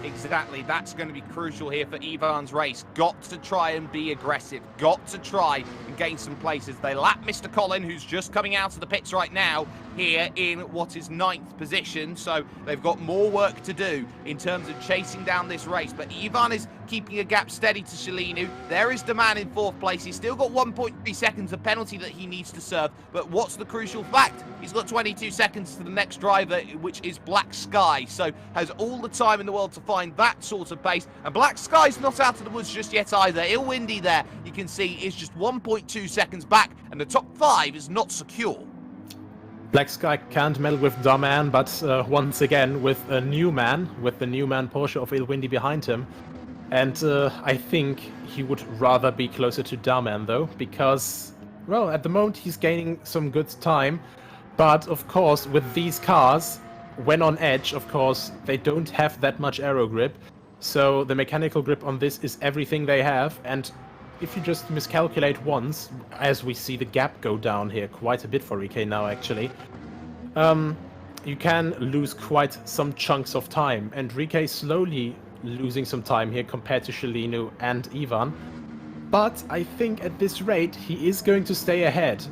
Speaker 1: Exactly, that's going to be crucial here for Ivan's race. Got to try and be aggressive. Got to try and gain some places. They lap Mr. Collin, who's just coming out of the pits right now, here in what is 9th position. So they've got more work to do in terms of chasing down this race. But Ivan is keeping a gap steady to Shalinu. There is Daman in 4th place. He's still got 1.3 seconds of penalty that he needs to serve. But what's the crucial fact? He's got 22 seconds to the next driver, which is Black Sky. So has all the time in the world to find that sort of pace. And Black Sky's not out of the woods just yet either. Ilwindy there, you can see, is just 1.2 seconds back. And the top 5 is not secure.
Speaker 7: Black Sky can't medal with Daman, but once again with a new man, with the new man Porsche of Ilwindy behind him. And I think he would rather be closer to Daman though, because, well, at the moment he's gaining some good time. But of course, with these cars, when on edge, of course, they don't have that much aero grip. So the mechanical grip on this is everything they have. And if you just miscalculate once, as we see the gap go down here quite a bit for Rike now, actually, you can lose quite some chunks of time. And Rike slowly losing some time here compared to Shalinu and Ivan. But I think at this rate, he is going to stay ahead.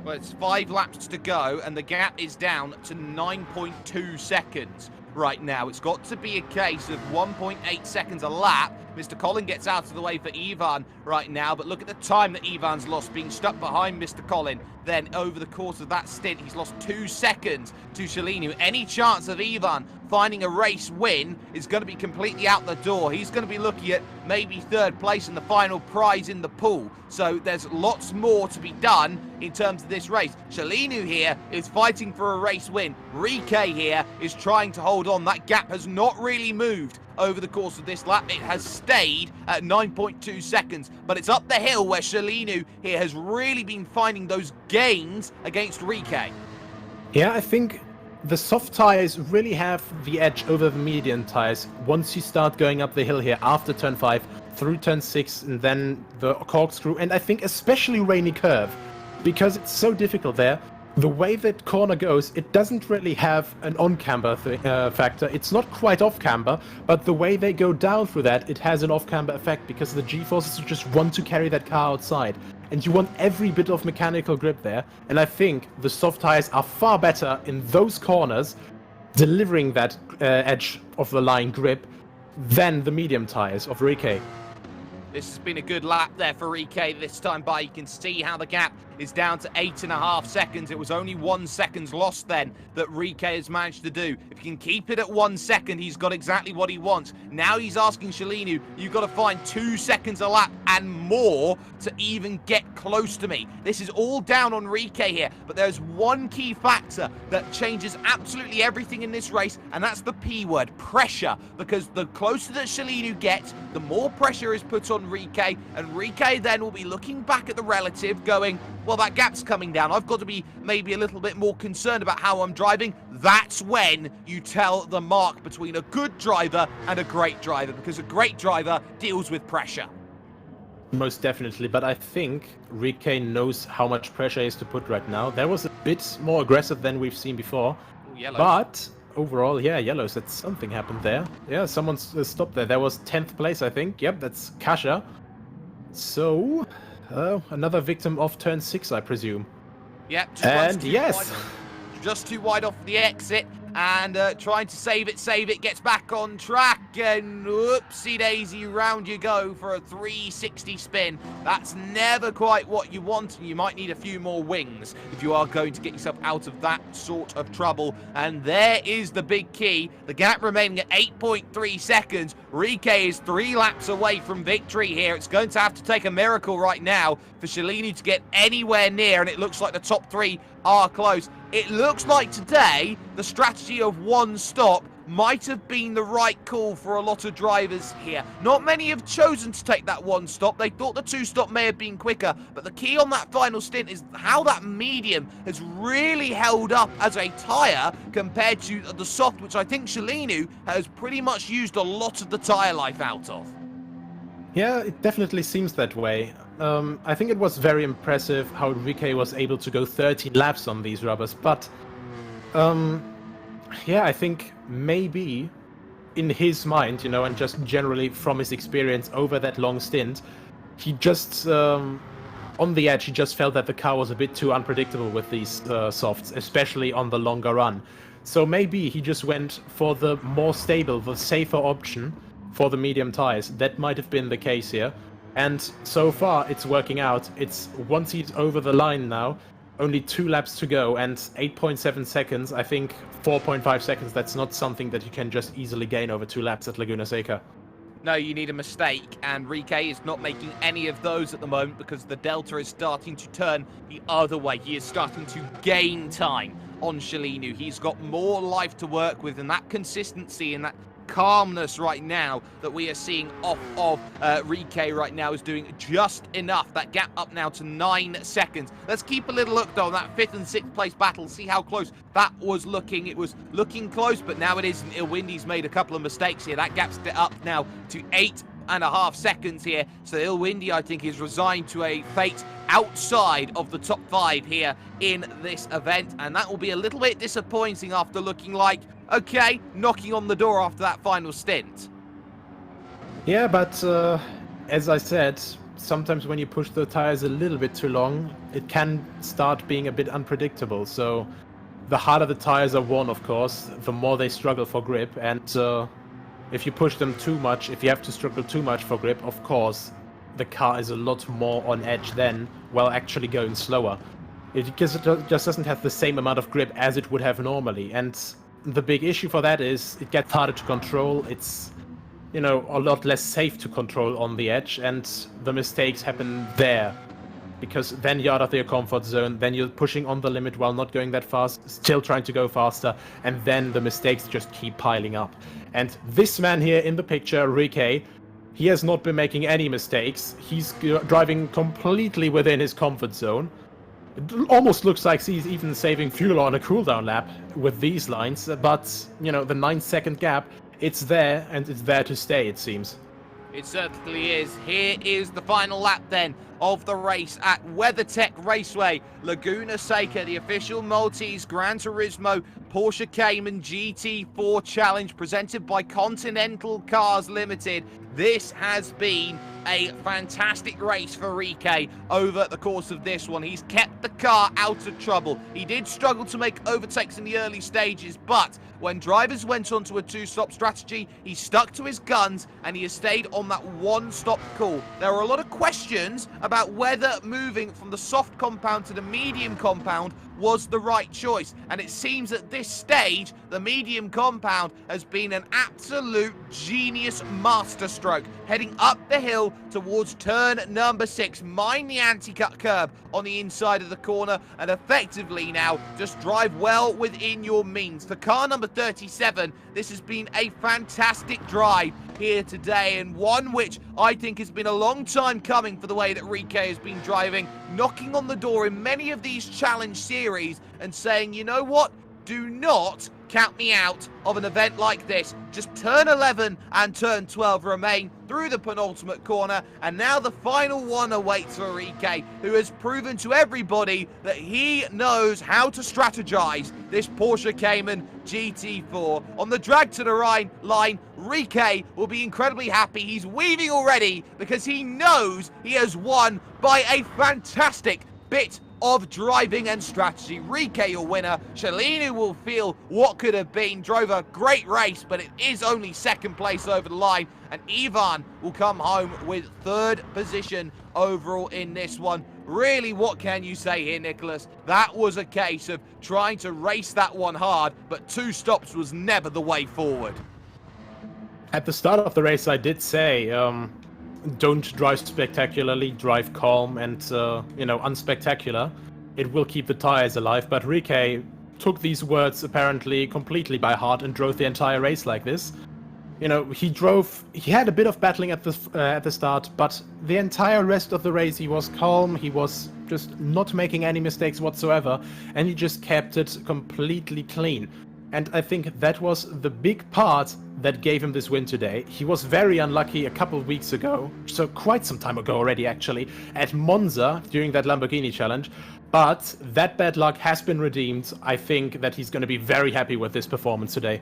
Speaker 1: Well, it's 5 laps to go, and the gap is down to 9.2 seconds right now. It's got to be a case of 1.8 seconds a lap. Mr. Colin gets out of the way for Ivan right now, but look at the time that Ivan's lost, being stuck behind Mr. Colin. Then over the course of that stint, he's lost 2 seconds to Shalinu. Any chance of Ivan finding a race win is going to be completely out the door. He's going to be looking at maybe 3rd place in the final prize in the pool. So there's lots more to be done in terms of this race. Shalinu here is fighting for a race win. Rike here is trying to hold on. That gap has not really moved over the course of this lap. It has stayed at 9.2 seconds, but it's up the hill where Shalinu here has really been finding those gains against Rike.
Speaker 7: Yeah, I think the soft tires really have the edge over the medium tires once you start going up the hill here after turn 5 through turn 6 and then the corkscrew, and I think especially rainy curve, because it's so difficult there. The way that corner goes, it doesn't really have an on-camber factor. It's not quite off-camber, but the way they go down through that, it has an off-camber effect because the G-forces just want to carry that car outside. And you want every bit of mechanical grip there. And I think the soft tires are far better in those corners, delivering that edge of the line grip, than the medium tires of Rike.
Speaker 1: This has been a good lap there for Rike this time by. You can see how the gap is down to 8.5 seconds. It was only 1 second lost then that Rike has managed to do. If he can keep it at 1 second, he's got exactly what he wants. Now he's asking Shalinu, you've got to find 2 seconds a lap and more to even get close to me. This is all down on Rike here, but there's one key factor that changes absolutely everything in this race, and that's the P word, pressure. Because the closer that Shalinu gets, the more pressure is put on Rike, and Rike then will be looking back at the relative going, well, that gap's coming down. I've got to be maybe a little bit more concerned about how I'm driving. That's when you tell the mark between a good driver and a great driver, because a great driver deals with pressure.
Speaker 7: Most definitely, but I think Rike knows how much pressure is to put right now. That was a bit more aggressive than we've seen before.
Speaker 1: Yellows.
Speaker 7: But overall, yeah, yellows, that's something happened there. Yeah, someone's stopped there. That was 10th place, I think. Yep, that's Kasha. So, another victim of turn 6, I presume.
Speaker 1: Yep,
Speaker 7: and yes,
Speaker 1: just too wide off the exit, and trying to save it, gets back on track, and whoopsie daisy, round you go for a 360 spin. That's never quite what you want, and you might need a few more wings if you are going to get yourself out of that sort of trouble. And there is the big key, the gap remaining at 8.3 seconds. Rike is 3 laps away from victory here. It's going to have to take a miracle right now for Shalinu to get anywhere near, and it looks like the top 3 are close. It looks like today the strategy of one stop might have been the right call for a lot of drivers here. Not many have chosen to take that one stop. They thought the 2 stop may have been quicker, but the key on that final stint is how that medium has really held up as a tyre compared to the soft, which I think Shalinu has pretty much used a lot of the tyre life out of.
Speaker 7: yeah, it definitely seems that way. I think it was very impressive how Rike was able to go 13 laps on these rubbers, but yeah, I think maybe in his mind, you know, and just generally from his experience over that long stint, he just, on the edge, he just felt that the car was a bit too unpredictable with these softs, especially on the longer run. So maybe he just went for the more stable, the safer option for the medium tires. That might have been the case here. And so far, it's working out. It's once he's over the line now, only 2 laps to go, and 8.7 seconds, I think 4.5 seconds, that's not something that you can just easily gain over 2 laps at Laguna Seca.
Speaker 1: No, you need a mistake, and Rike is not making any of those at the moment because the delta is starting to turn the other way. He is starting to gain time on Shalinu. He's got more life to work with, and that consistency and that calmness right now that we are seeing off of Rike right now is doing just enough. That gap up now to 9 seconds. Let's keep a little look, though, on that 5th and 6th place battle. See how close that was looking. It was looking close, but now it isn't. Ilwindy's made a couple of mistakes here. That gap's up now to 8.5 seconds here. So Ilwindy, I think, is resigned to a fate outside of the top 5 here in this event, and that will be a little bit disappointing after looking like, okay, knocking on the door after that final stint.
Speaker 7: Yeah, but as I said, sometimes when you push the tires a little bit too long, it can start being a bit unpredictable. So the harder the tires are worn, of course, the more they struggle for grip, and if you push them too much, if you have to struggle too much for grip, of course, the car is a lot more on edge then, while actually going slower. It just doesn't have the same amount of grip as it would have normally, and the big issue for that is it gets harder to control. It's, you know, a lot less safe to control on the edge, and the mistakes happen there. Because then you're out of your comfort zone, then you're pushing on the limit while not going that fast, still trying to go faster, and then the mistakes just keep piling up. And this man here in the picture, Rike, he has not been making any mistakes. He's driving completely within his comfort zone. It almost looks like he's even saving fuel on a cooldown lap with these lines, but, you know, the 9-second gap, it's there, and it's there to stay, it seems.
Speaker 1: It certainly is. Here is the final lap then of the race at WeatherTech Raceway, Laguna Seca, the official Maltese Gran Turismo Porsche Cayman GT4 Challenge presented by Continental Cars Limited. This has been a fantastic race for Rike over the course of this one. He's kept the car out of trouble. He did struggle to make overtakes in the early stages, but when drivers went onto a 2-stop strategy, he stuck to his guns and he has stayed on that 1-stop call. There are a lot of questions about whether moving from the soft compound to the medium compound was the right choice, and it seems at this stage the medium compound has been an absolute genius masterstroke, heading up the hill towards turn number 6. Mind the anti-cut curb on the inside of the corner, and effectively now just drive well within your means. For car number 37, this has been a fantastic drive here today, and one which I think has been a long time coming for the way that Rike has been driving, knocking on the door in many of these challenge series and saying, you know what, do not count me out of an event like this. Just turn 11 and turn 12 remain through the penultimate corner, and now the final one awaits for Rike, who has proven to everybody that he knows how to strategize this Porsche Cayman GT4. On the drag to the line, Rike will be incredibly happy. He's weaving already because he knows he has won by a fantastic bit of driving and strategy. Rike, your winner. Shalinu will feel what could have been. Drove a great race, but it is only 2nd place over the line. And Ivan will come home with 3rd position overall in this one. Really, what can you say here, Nicholas? That was a case of trying to race that one hard, but 2 stops was never the way forward.
Speaker 7: At the start of the race, I did say, don't drive spectacularly, drive calm and, unspectacular. It will keep the tires alive, but Rike took these words apparently completely by heart and drove the entire race like this. You know, he had a bit of battling at the start, but the entire rest of the race he was calm, he was just not making any mistakes whatsoever, and he just kept it completely clean. And I think that was the big part that gave him this win today. He was very unlucky a couple of weeks ago, so quite some time ago already actually, at Monza during that Lamborghini challenge. But that bad luck has been redeemed. I think that he's going to be very happy with this performance today.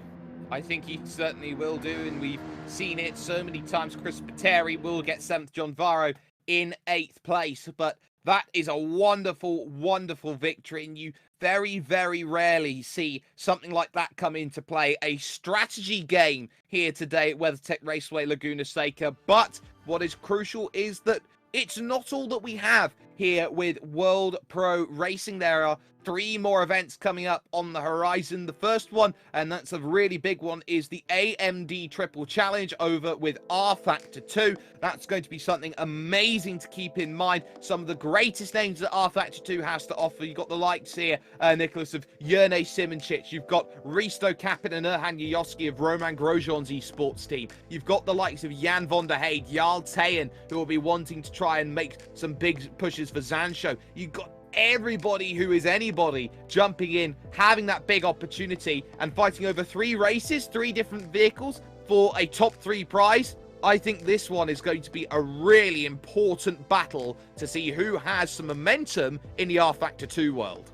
Speaker 1: I think he certainly will do, and we've seen it so many times. Chris Pateri will get 7th, John Varro in 8th place, but that is a wonderful, wonderful victory, and you very, very rarely see something like that come into play. A strategy game here today at WeatherTech Raceway Laguna Seca, but what is crucial is that it's not all that we have here with World Pro Racing. There are 3 more events coming up on the horizon. The first one, and that's a really big one, is the AMD Triple Challenge over with R Factor 2. That's going to be something amazing to keep in mind. Some of the greatest names that R Factor 2 has to offer. You've got the likes here, Nicholas, of Jerne Simoncic. You've got Risto Kapin and Erhan Yayoski of Roman Grosjean's esports team. You've got the likes of Jan von der Heide, Jarl Teyen, who will be wanting to try and make some big pushes for Zansho. You've got everybody who is anybody jumping in, having that big opportunity and fighting over 3 races, 3 different vehicles for a top 3 prize. I think this one is going to be a really important battle to see who has some momentum in the R Factor 2 world.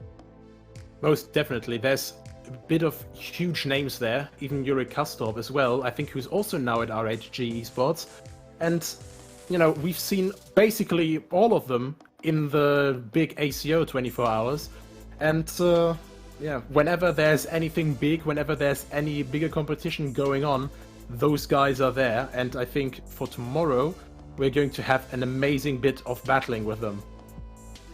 Speaker 7: Most definitely. There's a bit of huge names there, even Yuri Kastorp as well, I think, who's also now at RHG Esports. And, you know, we've seen basically all of them in the big ACO 24 hours. And, yeah, whenever there's anything big, whenever there's any bigger competition going on, those guys are there. And I think for tomorrow, we're going to have an amazing bit of battling with them.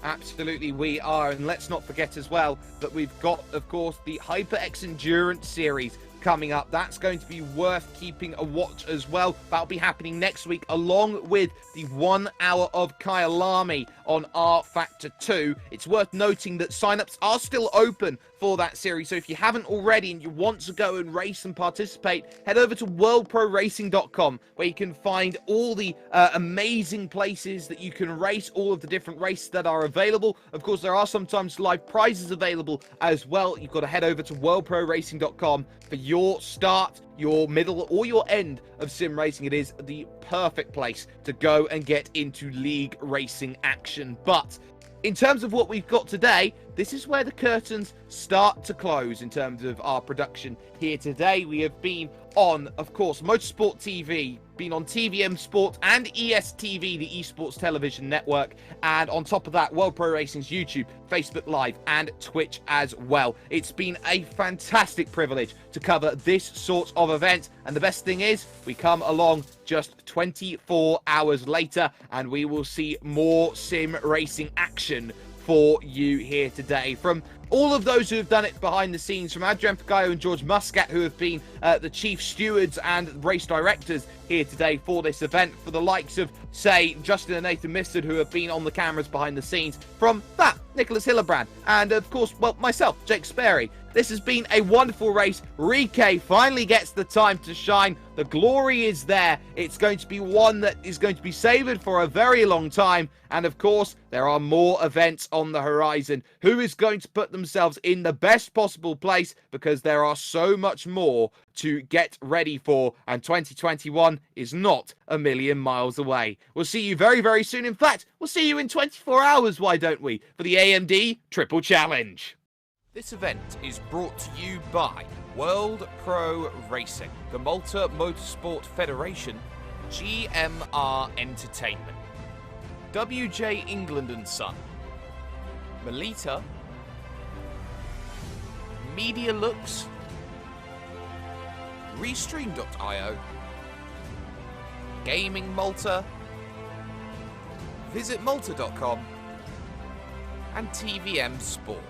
Speaker 1: Absolutely, we are. And let's not forget as well that we've got, of course, the HyperX Endurance Series coming up. That's going to be worth keeping a watch as well. That'll be happening next week, along with the 1 hour of Kyalami on R Factor 2. It's worth noting that signups are still open for that series, so if you haven't already and you want to go and race and participate, head over to worldproracing.com, where you can find all the amazing places that you can race, all of the different races that are available. Of course, there are sometimes live prizes available as well. You've got to head over to worldproracing.com for your start, your middle, or your end of sim racing. It is the perfect place to go and get into league racing action. But in terms of what we've got today, this is where the curtains start to close in terms of our production here today. We have been on, of course, Motorsport TV, been on TVM Sport and ESTV, the Esports Television Network, and on top of that, World Pro Racing's YouTube, Facebook Live, and Twitch as well. It's been a fantastic privilege to cover this sort of event, and the best thing is, we come along just 24 hours later, and we will see more sim racing action for you here today. From all of those who have done it behind the scenes, from Adrian Pagayo and George Muscat, who have been the chief stewards and race directors here today for this event, for the likes of, say, Justin and Nathan Mistard, who have been on the cameras behind the scenes, from that, Nicholas Hillebrand, and of course, well, myself, Jake Sperry. This has been a wonderful race. Rike finally gets the time to shine. The glory is there. It's going to be one that is going to be savoured for a very long time. And of course, there are more events on the horizon. Who is going to put themselves in the best possible place? Because there are so much more to get ready for. And 2021 is not a million miles away. We'll see you very, very soon. In fact, we'll see you in 24 hours, why don't we? For the AMD Triple Challenge. This event is brought to you by World Pro Racing, the Malta Motorsport Federation, GMR Entertainment, WJ England & Son, Melita, Media Looks, Restream.io, Gaming Malta, VisitMalta.com, and TVM Sport.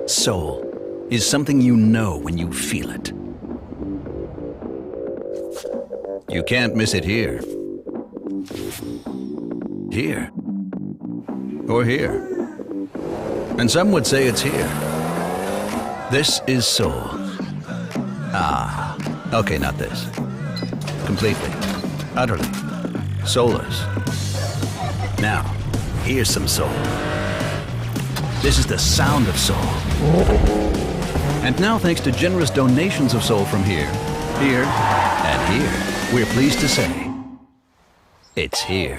Speaker 2: Soul is something you know when you feel it. You can't miss it here. Here. Or here. And some would say it's here. This is soul. Ah, okay, not this. Completely, utterly, soulless. Now, here's some soul. This is the sound of soul. And now, thanks to generous donations of soul from here, and here, we're pleased to say, it's here.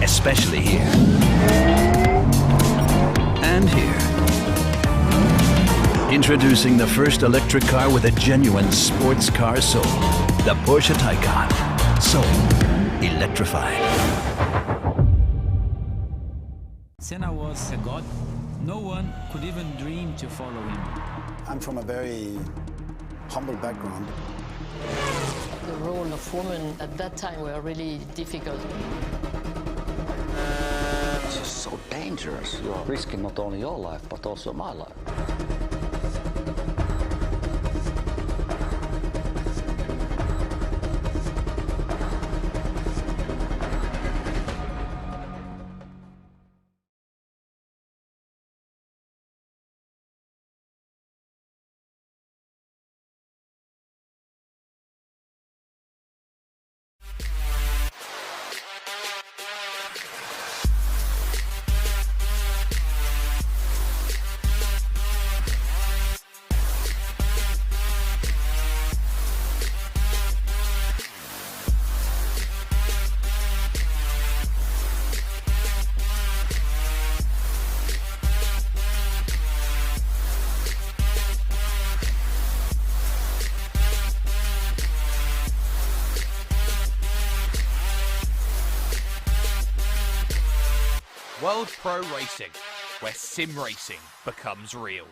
Speaker 2: Especially here. And here. Introducing the first electric car with a genuine sports car soul. The Porsche Taycan. Soul. Electrified.
Speaker 3: Senna was a god. No one could even dream to follow him.
Speaker 4: I'm from a very humble background.
Speaker 5: The role of women at that time were really difficult.
Speaker 6: It's just so dangerous. You're risking not only your life, but also my life.
Speaker 1: World Pro Racing, where sim racing becomes real.